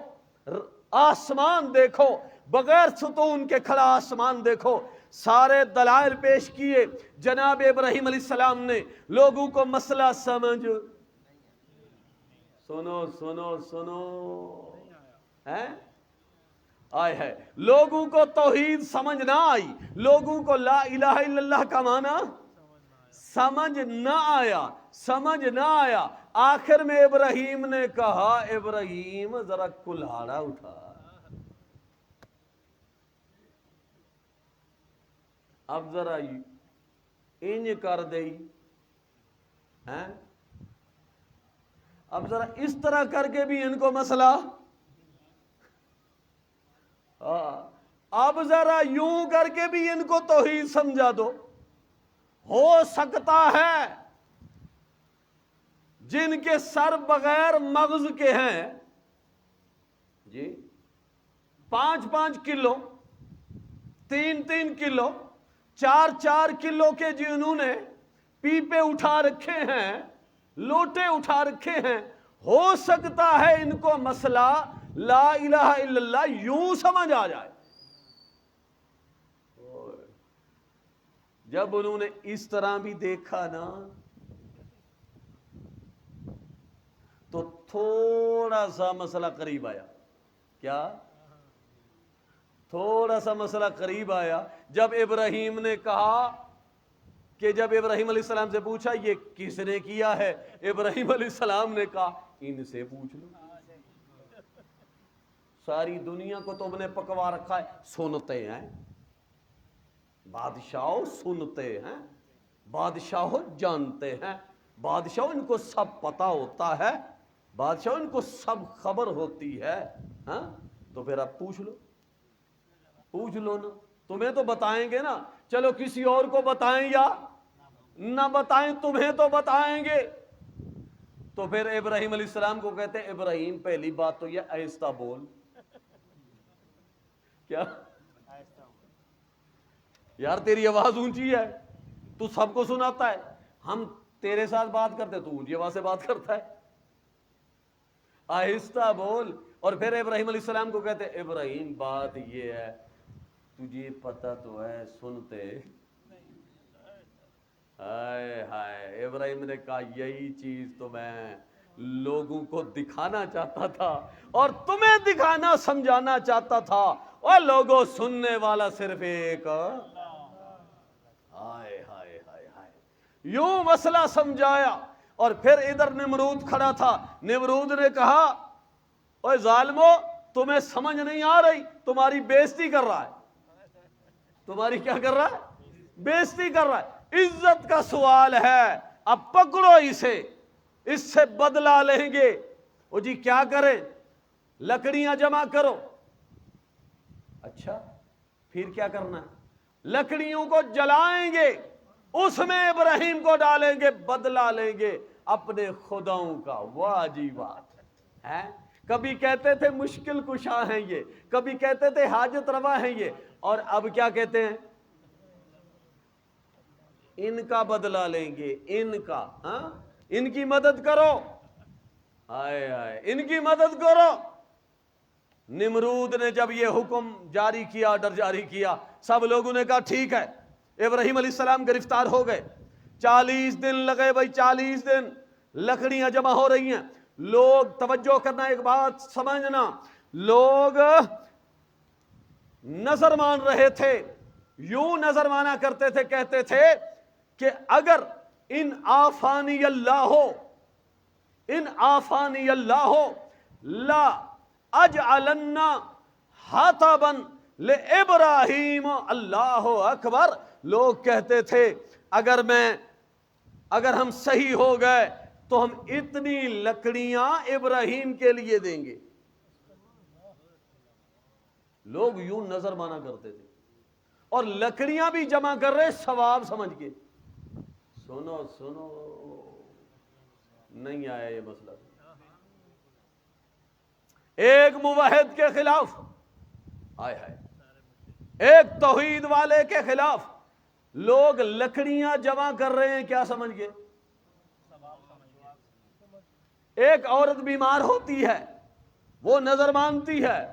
Speaker 1: آسمان دیکھو، بغیر ستون کے کھڑا آسمان دیکھو، سارے دلائل پیش کیے۔ جناب ابراہیم علیہ السلام نے لوگوں کو مسئلہ سمجھ، سنو سنو سنو، آئے ہے، لوگوں کو توحید سمجھ نہ آئی، لوگوں کو لا الہ الا اللہ کا معنی سمجھ نہ آیا، سمجھ نہ آیا۔ آخر میں ابراہیم نے کہا، ابراہیم ذرا کلہاڑا اٹھا، اب ذرا انج کر دے، اب ذرا اس طرح کر کے بھی ان کو مسئلہ، اب ذرا یوں کر کے بھی ان کو توحید سمجھا دو، ہو سکتا ہے جن کے سر بغیر مغز کے ہیں جی 5-5 کلو 3-3 کلو 4-4 کلو کے جنہوں نے پیپے اٹھا رکھے ہیں لوٹے اٹھا رکھے ہیں، ہو سکتا ہے ان کو مسئلہ لا الہ الا اللہ یوں سمجھ آ جائے۔ جب انہوں نے اس طرح بھی دیکھا نا تو تھوڑا سا مسئلہ قریب آیا۔ کیا؟ تھوڑا سا مسئلہ قریب آیا جب ابراہیم نے کہا کہ جب ابراہیم علیہ السلام سے پوچھا یہ کس نے کیا ہے، ابراہیم علیہ السلام نے کہا ان سے پوچھ لو، ساری دنیا کو تم نے پکوا رکھا ہے، سنتے ہیں بادشاہوں، سنتے ہیں بادشاہوں، جانتے ہیں بادشاہوں، ان کو سب پتا ہوتا ہے بادشاہوں، ان کو سب خبر ہوتی ہے، ہاں تو پھر اب پوچھ لو نا، تمہیں تو بتائیں گے نا، چلو کسی اور کو بتائیں یا نہ بتائیں تمہیں تو بتائیں گے۔ تو پھر ابراہیم علیہ السلام کو کہتے ہیں ابراہیم پہلی بات تو یہ آہستہ بول۔ کیا یار تیری آواز اونچی ہے، تو سب کو سناتا ہے، ہم تیرے ساتھ بات کرتے تو اونچی آواز سے بات کرتا ہے، آہستہ بول۔ اور پھر ابراہیم علیہ السلام کو کہتے ہیں ابراہیم بات یہ ہے تجھے پتہ تو ہے سنتے۔ ہائے ہائے، ابراہیم نے کہا یہی چیز تو میں لوگوں کو دکھانا چاہتا تھا اور تمہیں دکھانا سمجھانا چاہتا تھا، اور لوگوں سننے والا صرف ایک۔ ہائے ہائے ہائے ہائے، یوں مسئلہ سمجھایا۔ اور پھر ادھر نمرود کھڑا تھا، نمرود نے کہا اوے ظالمو تمہیں سمجھ نہیں آ رہی، تمہاری بےزتی کر رہا ہے، تمہاری کیا کر رہا ہے؟ بےزتی کر رہا ہے، عزت کا سوال ہے، اب پکڑو اسے، اس سے بدلہ لیں گے۔ وہ جی کیا کریں؟ لکڑیاں جمع کرو۔ اچھا پھر کیا کرنا ہے؟ لکڑیوں کو جلائیں گے، اس میں ابراہیم کو ڈالیں گے، بدلہ لیں گے اپنے خداؤں کا۔ واہ جی بات ہے، کبھی کہتے تھے مشکل کشا ہیں یہ، کبھی کہتے تھے حاجت روا ہیں یہ، اور اب کیا کہتے ہیں؟ ان کا بدلہ لیں گے، ان کا، ہاں ان کی مدد کرو، ہائے ہائے ان کی مدد کرو۔ نمرود نے جب یہ حکم جاری کیا، آرڈر جاری کیا، سب لوگوں نے کہا ٹھیک ہے۔ ابراہیم علیہ السلام گرفتار ہو گئے، 40 دن لگے بھائی، 40 دن لکڑیاں جمع ہو رہی ہیں۔ لوگ توجہ کرنا، ایک بات سمجھنا، لوگ نظر مان رہے تھے، یوں نظر مانا کرتے تھے، کہتے تھے کہ اگر ان آفانی اللہ لا اجعلن حطبا لابراہیم، اللہ اکبر۔ لوگ کہتے تھے اگر ہم صحیح ہو گئے تو ہم اتنی لکڑیاں ابراہیم کے لیے دیں گے۔ لوگ یوں نظر مانا کرتے تھے اور لکڑیاں بھی جمع کر رہے ثواب سمجھ کے۔ سنو نہیں آیا یہ مسئلہ، ایک موحد کے خلاف، ایک توحید والے کے خلاف لوگ لکڑیاں جمع کر رہے ہیں، کیا سمجھ گئے؟ ایک عورت بیمار ہوتی ہے، وہ نظر مانتی ہے،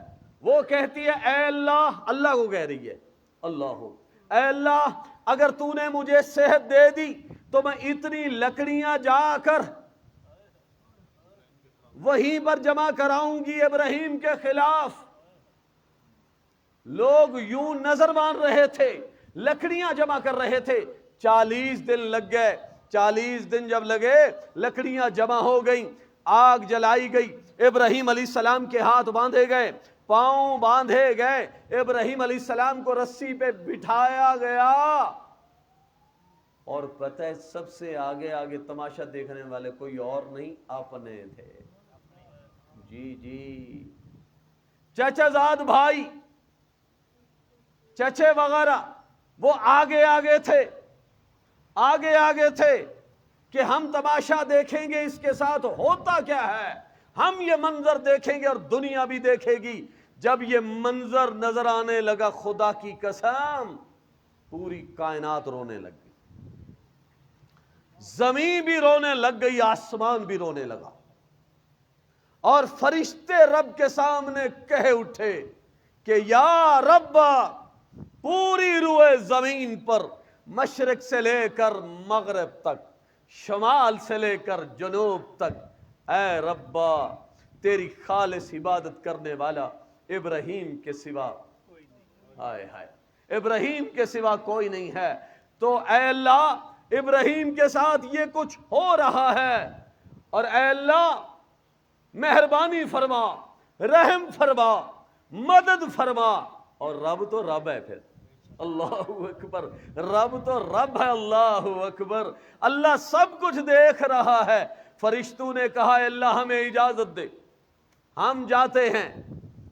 Speaker 1: وہ کہتی ہے اے اللہ، اللہ کو کہہ رہی ہے، اے اللہ اگر تو نے مجھے صحت دے دی تو میں اتنی لکڑیاں جا کر وہیں پر جمع کراؤں گی ابراہیم کے خلاف۔ لوگ یوں نظر مان رہے تھے، لکڑیاں جمع کر رہے تھے، 40 دن لگ گئے۔ 40 دن جب لگے، لکڑیاں جمع ہو گئیں، آگ جلائی گئی، ابراہیم علیہ السلام کے ہاتھ باندھے گئے، پاؤں باندھے گئے، ابراہیم علیہ السلام کو رسی پہ بٹھایا گیا۔ اور پتہ ہے سب سے آگے تماشا دیکھنے والے کوئی اور نہیں، اپنے تھے، جی چچا زاد بھائی، چچے وغیرہ، وہ آگے تھے۔ کہ ہم تماشا دیکھیں گے اس کے ساتھ ہوتا کیا ہے، ہم یہ منظر دیکھیں گے اور دنیا بھی دیکھے گی۔ جب یہ منظر نظر آنے لگا خدا کی قسم پوری کائنات رونے لگ گئی، زمین بھی رونے لگ گئی، آسمان بھی رونے لگا، اور فرشتے رب کے سامنے کہہ اٹھے کہ یا رب، پوری روئے زمین پر مشرق سے لے کر مغرب تک، شمال سے لے کر جنوب تک، اے ربا تیری خالص عبادت کرنے والا ابراہیم کے سوا، ہائے ہائے، ابراہیم کے سوا کوئی نہیں ہے۔ تو اے اللہ ابراہیم کے ساتھ یہ کچھ ہو رہا ہے، اور اے اللہ مہربانی فرما، رحم فرما، مدد فرما۔ اور رب تو رب ہے، پھر اللہ اکبر، رب تو رب ہے، اللہ اکبر، اللہ سب کچھ دیکھ رہا ہے۔ فرشتوں نے کہا اے اللہ ہمیں اجازت دے، ہم جاتے ہیں،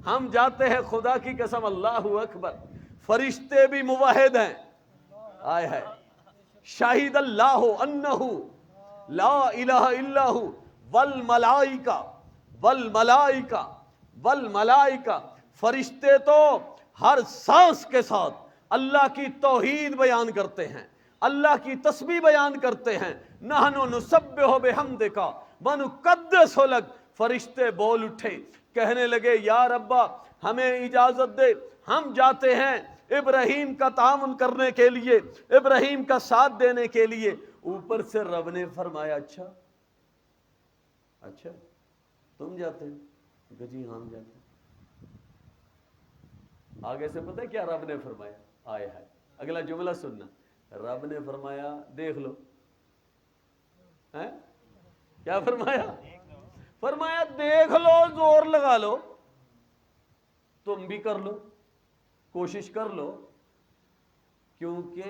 Speaker 1: ہم جاتے ہیں، خدا کی قسم، اللہ اکبر۔ فرشتے بھی موحد ہیں، آئے ہے، شاہد اللہ انہ لا الہ الا ہو والملائکہ والملائکہ والملائکہ۔ فرشتے تو ہر سانس کے ساتھ اللہ کی توحید بیان کرتے ہیں، اللہ کی تسبیح بیان کرتے ہیں۔ نحن نسبح بحمدک ونقدس لک۔ فرشتے بول اٹھے، کہنے لگے یا ربا ہمیں اجازت دے، ہم جاتے ہیں ابراہیم کا تعاون کرنے کے لیے، ابراہیم کا ساتھ دینے کے لیے۔ اوپر سے رب نے فرمایا اچھا اچھا تم جاتے ہیں؟ کہ جی ہم جاتے ہیں۔ آگے سے پتہ ہے کیا رب نے فرمایا؟ آئے ہائے، اگلا جملہ سننا، رب نے فرمایا دیکھ لو، کیا فرمایا؟ فرمایا دیکھ لو، زور لگا لو، تم بھی کر لو، کوشش کر لو، کیونکہ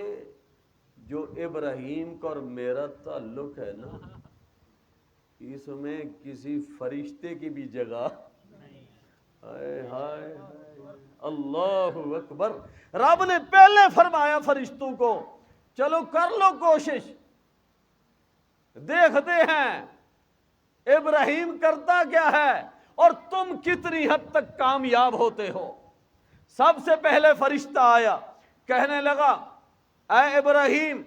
Speaker 1: جو ابراہیم کا اور میرا تعلق ہے نا، اس میں کسی فرشتے کی بھی جگہ ہائے ہائے اللہ اکبر۔ رب نے پہلے فرمایا فرشتوں کو چلو کر لو کوشش، دیکھتے ہیں ابراہیم کرتا کیا ہے اور تم کتنی حد تک کامیاب ہوتے ہو۔ سب سے پہلے فرشتہ آیا، کہنے لگا اے ابراہیم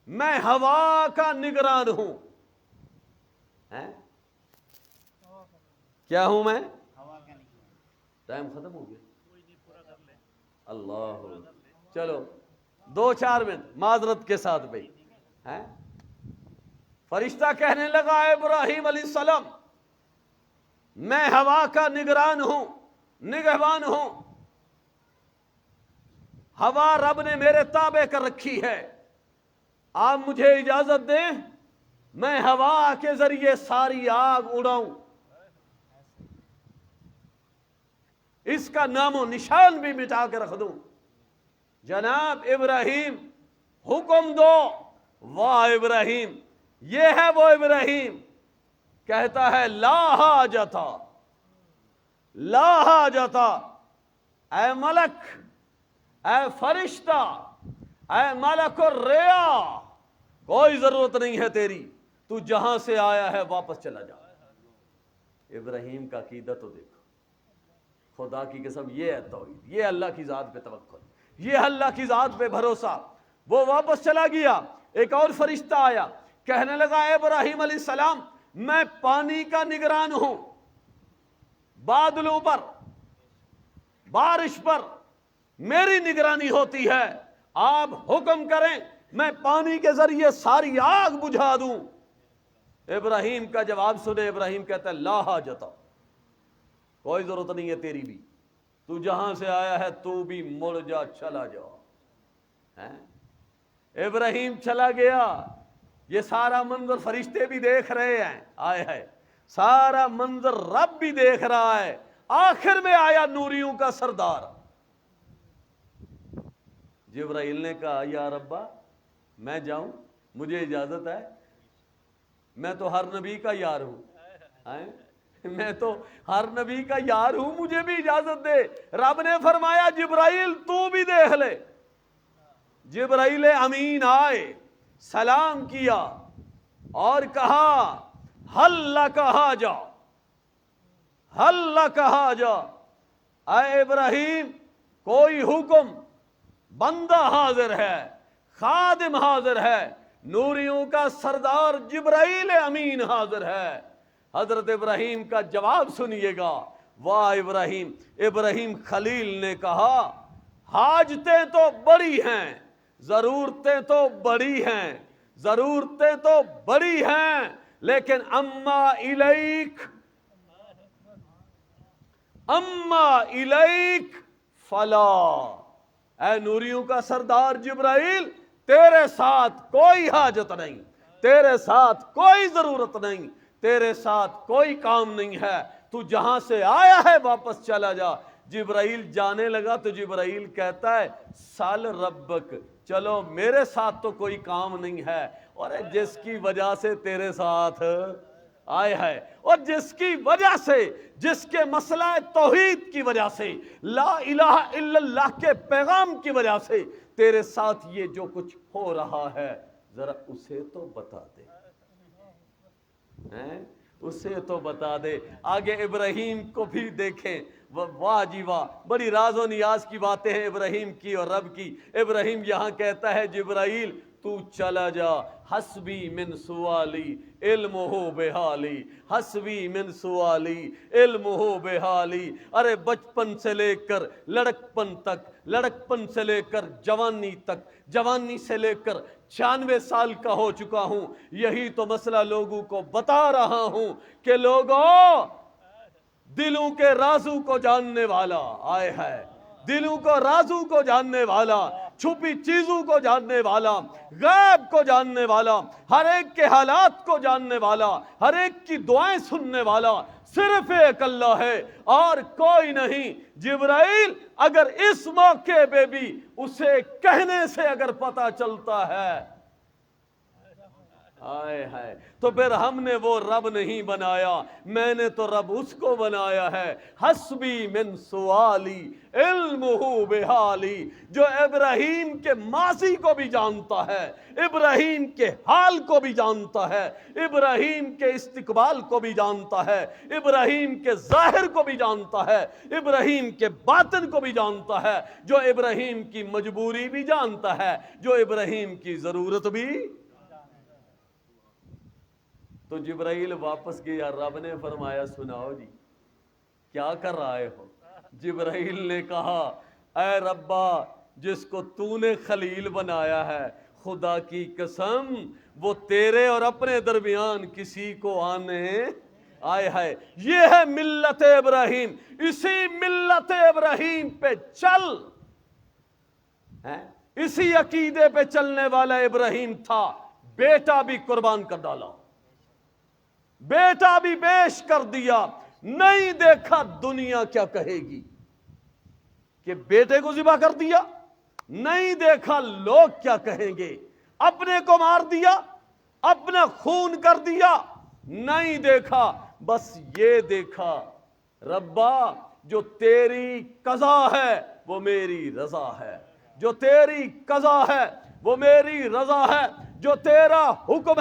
Speaker 1: میں ہوا کا نگران ہوں۔ کیا ہوں میں؟ ٹائم ختم ہو گیا، اللہ، چلو 2-4 منٹ معذرت کے ساتھ بھائی۔ فرشتہ کہنے لگا اے ابراہیم علیہ السلام میں ہوا کا نگران ہوں، نگہبان ہوں، ہوا رب نے میرے تابع کر رکھی ہے، آپ مجھے اجازت دیں میں ہوا کے ذریعے ساری آگ اڑاؤں، اس کا نام و نشان بھی مٹا کے رکھ دوں۔ جناب ابراہیم حکم دو، واہ ابراہیم، یہ ہے وہ ابراہیم، کہتا ہے لا حاجتا، لا حاجتا، اے ملک، اے فرشتہ، اے ملک الریا، کوئی ضرورت نہیں ہے تیری، تو جہاں سے آیا ہے واپس چلا جا۔ ابراہیم کا عقیدت تو دیکھو، خدا کی قسم، یہ ہے توحید، یہ اللہ کی ذات پہ توکل، یہ اللہ کی ذات پہ بھروسہ۔ وہ واپس چلا گیا، ایک اور فرشتہ آیا، کہنے لگا اے ابراہیم علیہ السلام میں پانی کا نگران ہوں، بادلوں پر، بارش پر میری نگرانی ہوتی ہے، آپ حکم کریں میں پانی کے ذریعے ساری آگ بجھا دوں۔ ابراہیم کا جواب سنے، ابراہیم کہتا ہے لا حاجت، کوئی ضرورت نہیں ہے تیری بھی، تو جہاں سے آیا ہے تو بھی مڑ جا، چلا جا۔ ابراہیم چلا گیا، یہ سارا منظر فرشتے بھی دیکھ رہے ہیں، آئے ہے سارا منظر رب بھی دیکھ رہا ہے۔ آخر میں آیا نوریوں کا سردار، جبرائیل نے کہا یا ربا میں جاؤں، مجھے اجازت ہے، میں تو ہر نبی کا یار ہوں، میں تو ہر نبی کا یار ہوں، مجھے بھی اجازت دے۔ رب نے فرمایا جبرائیل تو بھی دیکھ لے۔ جبرائیل امین آئے، سلام کیا، اور کہا حل لک حاجہ، حل لک حاجہ، اے ابراہیم کوئی حکم، بندہ حاضر ہے، خادم حاضر ہے، نوریوں کا سردار جبرائیل امین حاضر ہے۔ حضرت ابراہیم کا جواب سنیے گا، واہ ابراہیم! ابراہیم خلیل نے کہا حاجتیں تو بڑی ہیں، ضرورتیں تو بڑی ہیں، ضرورتیں تو بڑی ہیں، لیکن اما الیک، اما الیک فلا، اے نوریوں کا سردار جبرائیل تیرے ساتھ کوئی حاجت نہیں، تیرے ساتھ کوئی ضرورت نہیں، تیرے ساتھ کوئی کام نہیں ہے، تو جہاں سے آیا ہے واپس چلا جا۔ جبرائیل جانے لگا تو جبرائیل کہتا ہے سال ربک، چلو میرے ساتھ تو کوئی کام نہیں ہے، اور جس کی وجہ سے تیرے ساتھ آئے ہے، اور جس کی وجہ سے، جس کے مسئلہ توحید کی وجہ سے، لا الہ الا اللہ کے پیغام کی وجہ سے تیرے ساتھ یہ جو کچھ ہو رہا ہے، ذرا اسے تو بتا دے، اسے تو بتا دے۔ آگے ابراہیم کو بھی دیکھیں، واہ جی واہ، بڑی راز و نیاز کی باتیں ہیں ابراہیم کی اور رب کی۔ ابراہیم یہاں کہتا ہے جبرائیل تو چلا جا، حسبی من سوالی علمہ بحالی، حسبی من سوالی علمہ بحالی۔ ارے بچپن سے لے کر لڑکپن تک، لڑکپن سے لے کر جوانی تک، جوانی سے لے کر 96 سال کا ہو چکا ہوں، یہی تو مسئلہ لوگوں کو بتا رہا ہوں کہ لوگوں، دلوں کے رازوں کو جاننے والا آئے ہے، دلوں کو رازوں کو جاننے والا، چھپی چیزوں کو جاننے والا، غیب کو جاننے والا، ہر ایک کے حالات کو جاننے والا، ہر ایک کی دعائیں سننے والا صرف ایک اللہ ہے اور کوئی نہیں۔ جبرائیل اگر اس موقع پہ بھی اسے کہنے سے اگر پتہ چلتا ہے، آئے ہے، تو پھر ہم نے وہ رب نہیں بنایا، میں نے تو رب اس کو بنایا ہے، حسبی من سوالی علمہ بحالی، جو ابراہیم کے ماضی کو بھی جانتا ہے، ابراہیم کے حال کو بھی جانتا ہے، ابراہیم کے استقبال کو بھی جانتا ہے، ابراہیم کے ظاہر کو بھی جانتا ہے، ابراہیم کے باطن کو بھی جانتا ہے، جو ابراہیم کی مجبوری بھی جانتا ہے، جو ابراہیم کی ضرورت بھی۔ تو جبرائیل واپس گیا، رب نے فرمایا سناؤ جی کیا کر رہے ہو؟ جبرائیل نے کہا اے ربا، جس کو تو نے خلیل بنایا ہے، خدا کی قسم وہ تیرے اور اپنے درمیان کسی کو آنے آئے ہے، یہ ہے ملت ابراہیم، اسی ملت ابراہیم پہ چل، اسی عقیدے پہ چلنے والا ابراہیم تھا، بیٹا بھی قربان کر ڈالا، بیٹا بھی پیش کر دیا، نہیں دیکھا دنیا کیا کہے گی کہ بیٹے کو ذبح کر دیا، نہیں دیکھا لوگ کیا کہیں گے، اپنے کو مار دیا، اپنا خون کر دیا، نہیں دیکھا، بس یہ دیکھا ربا جو تیری قضا ہے وہ میری رضا ہے، جو تیری قضا ہے وہ میری رضا ہے، جو تیرا حکم ہے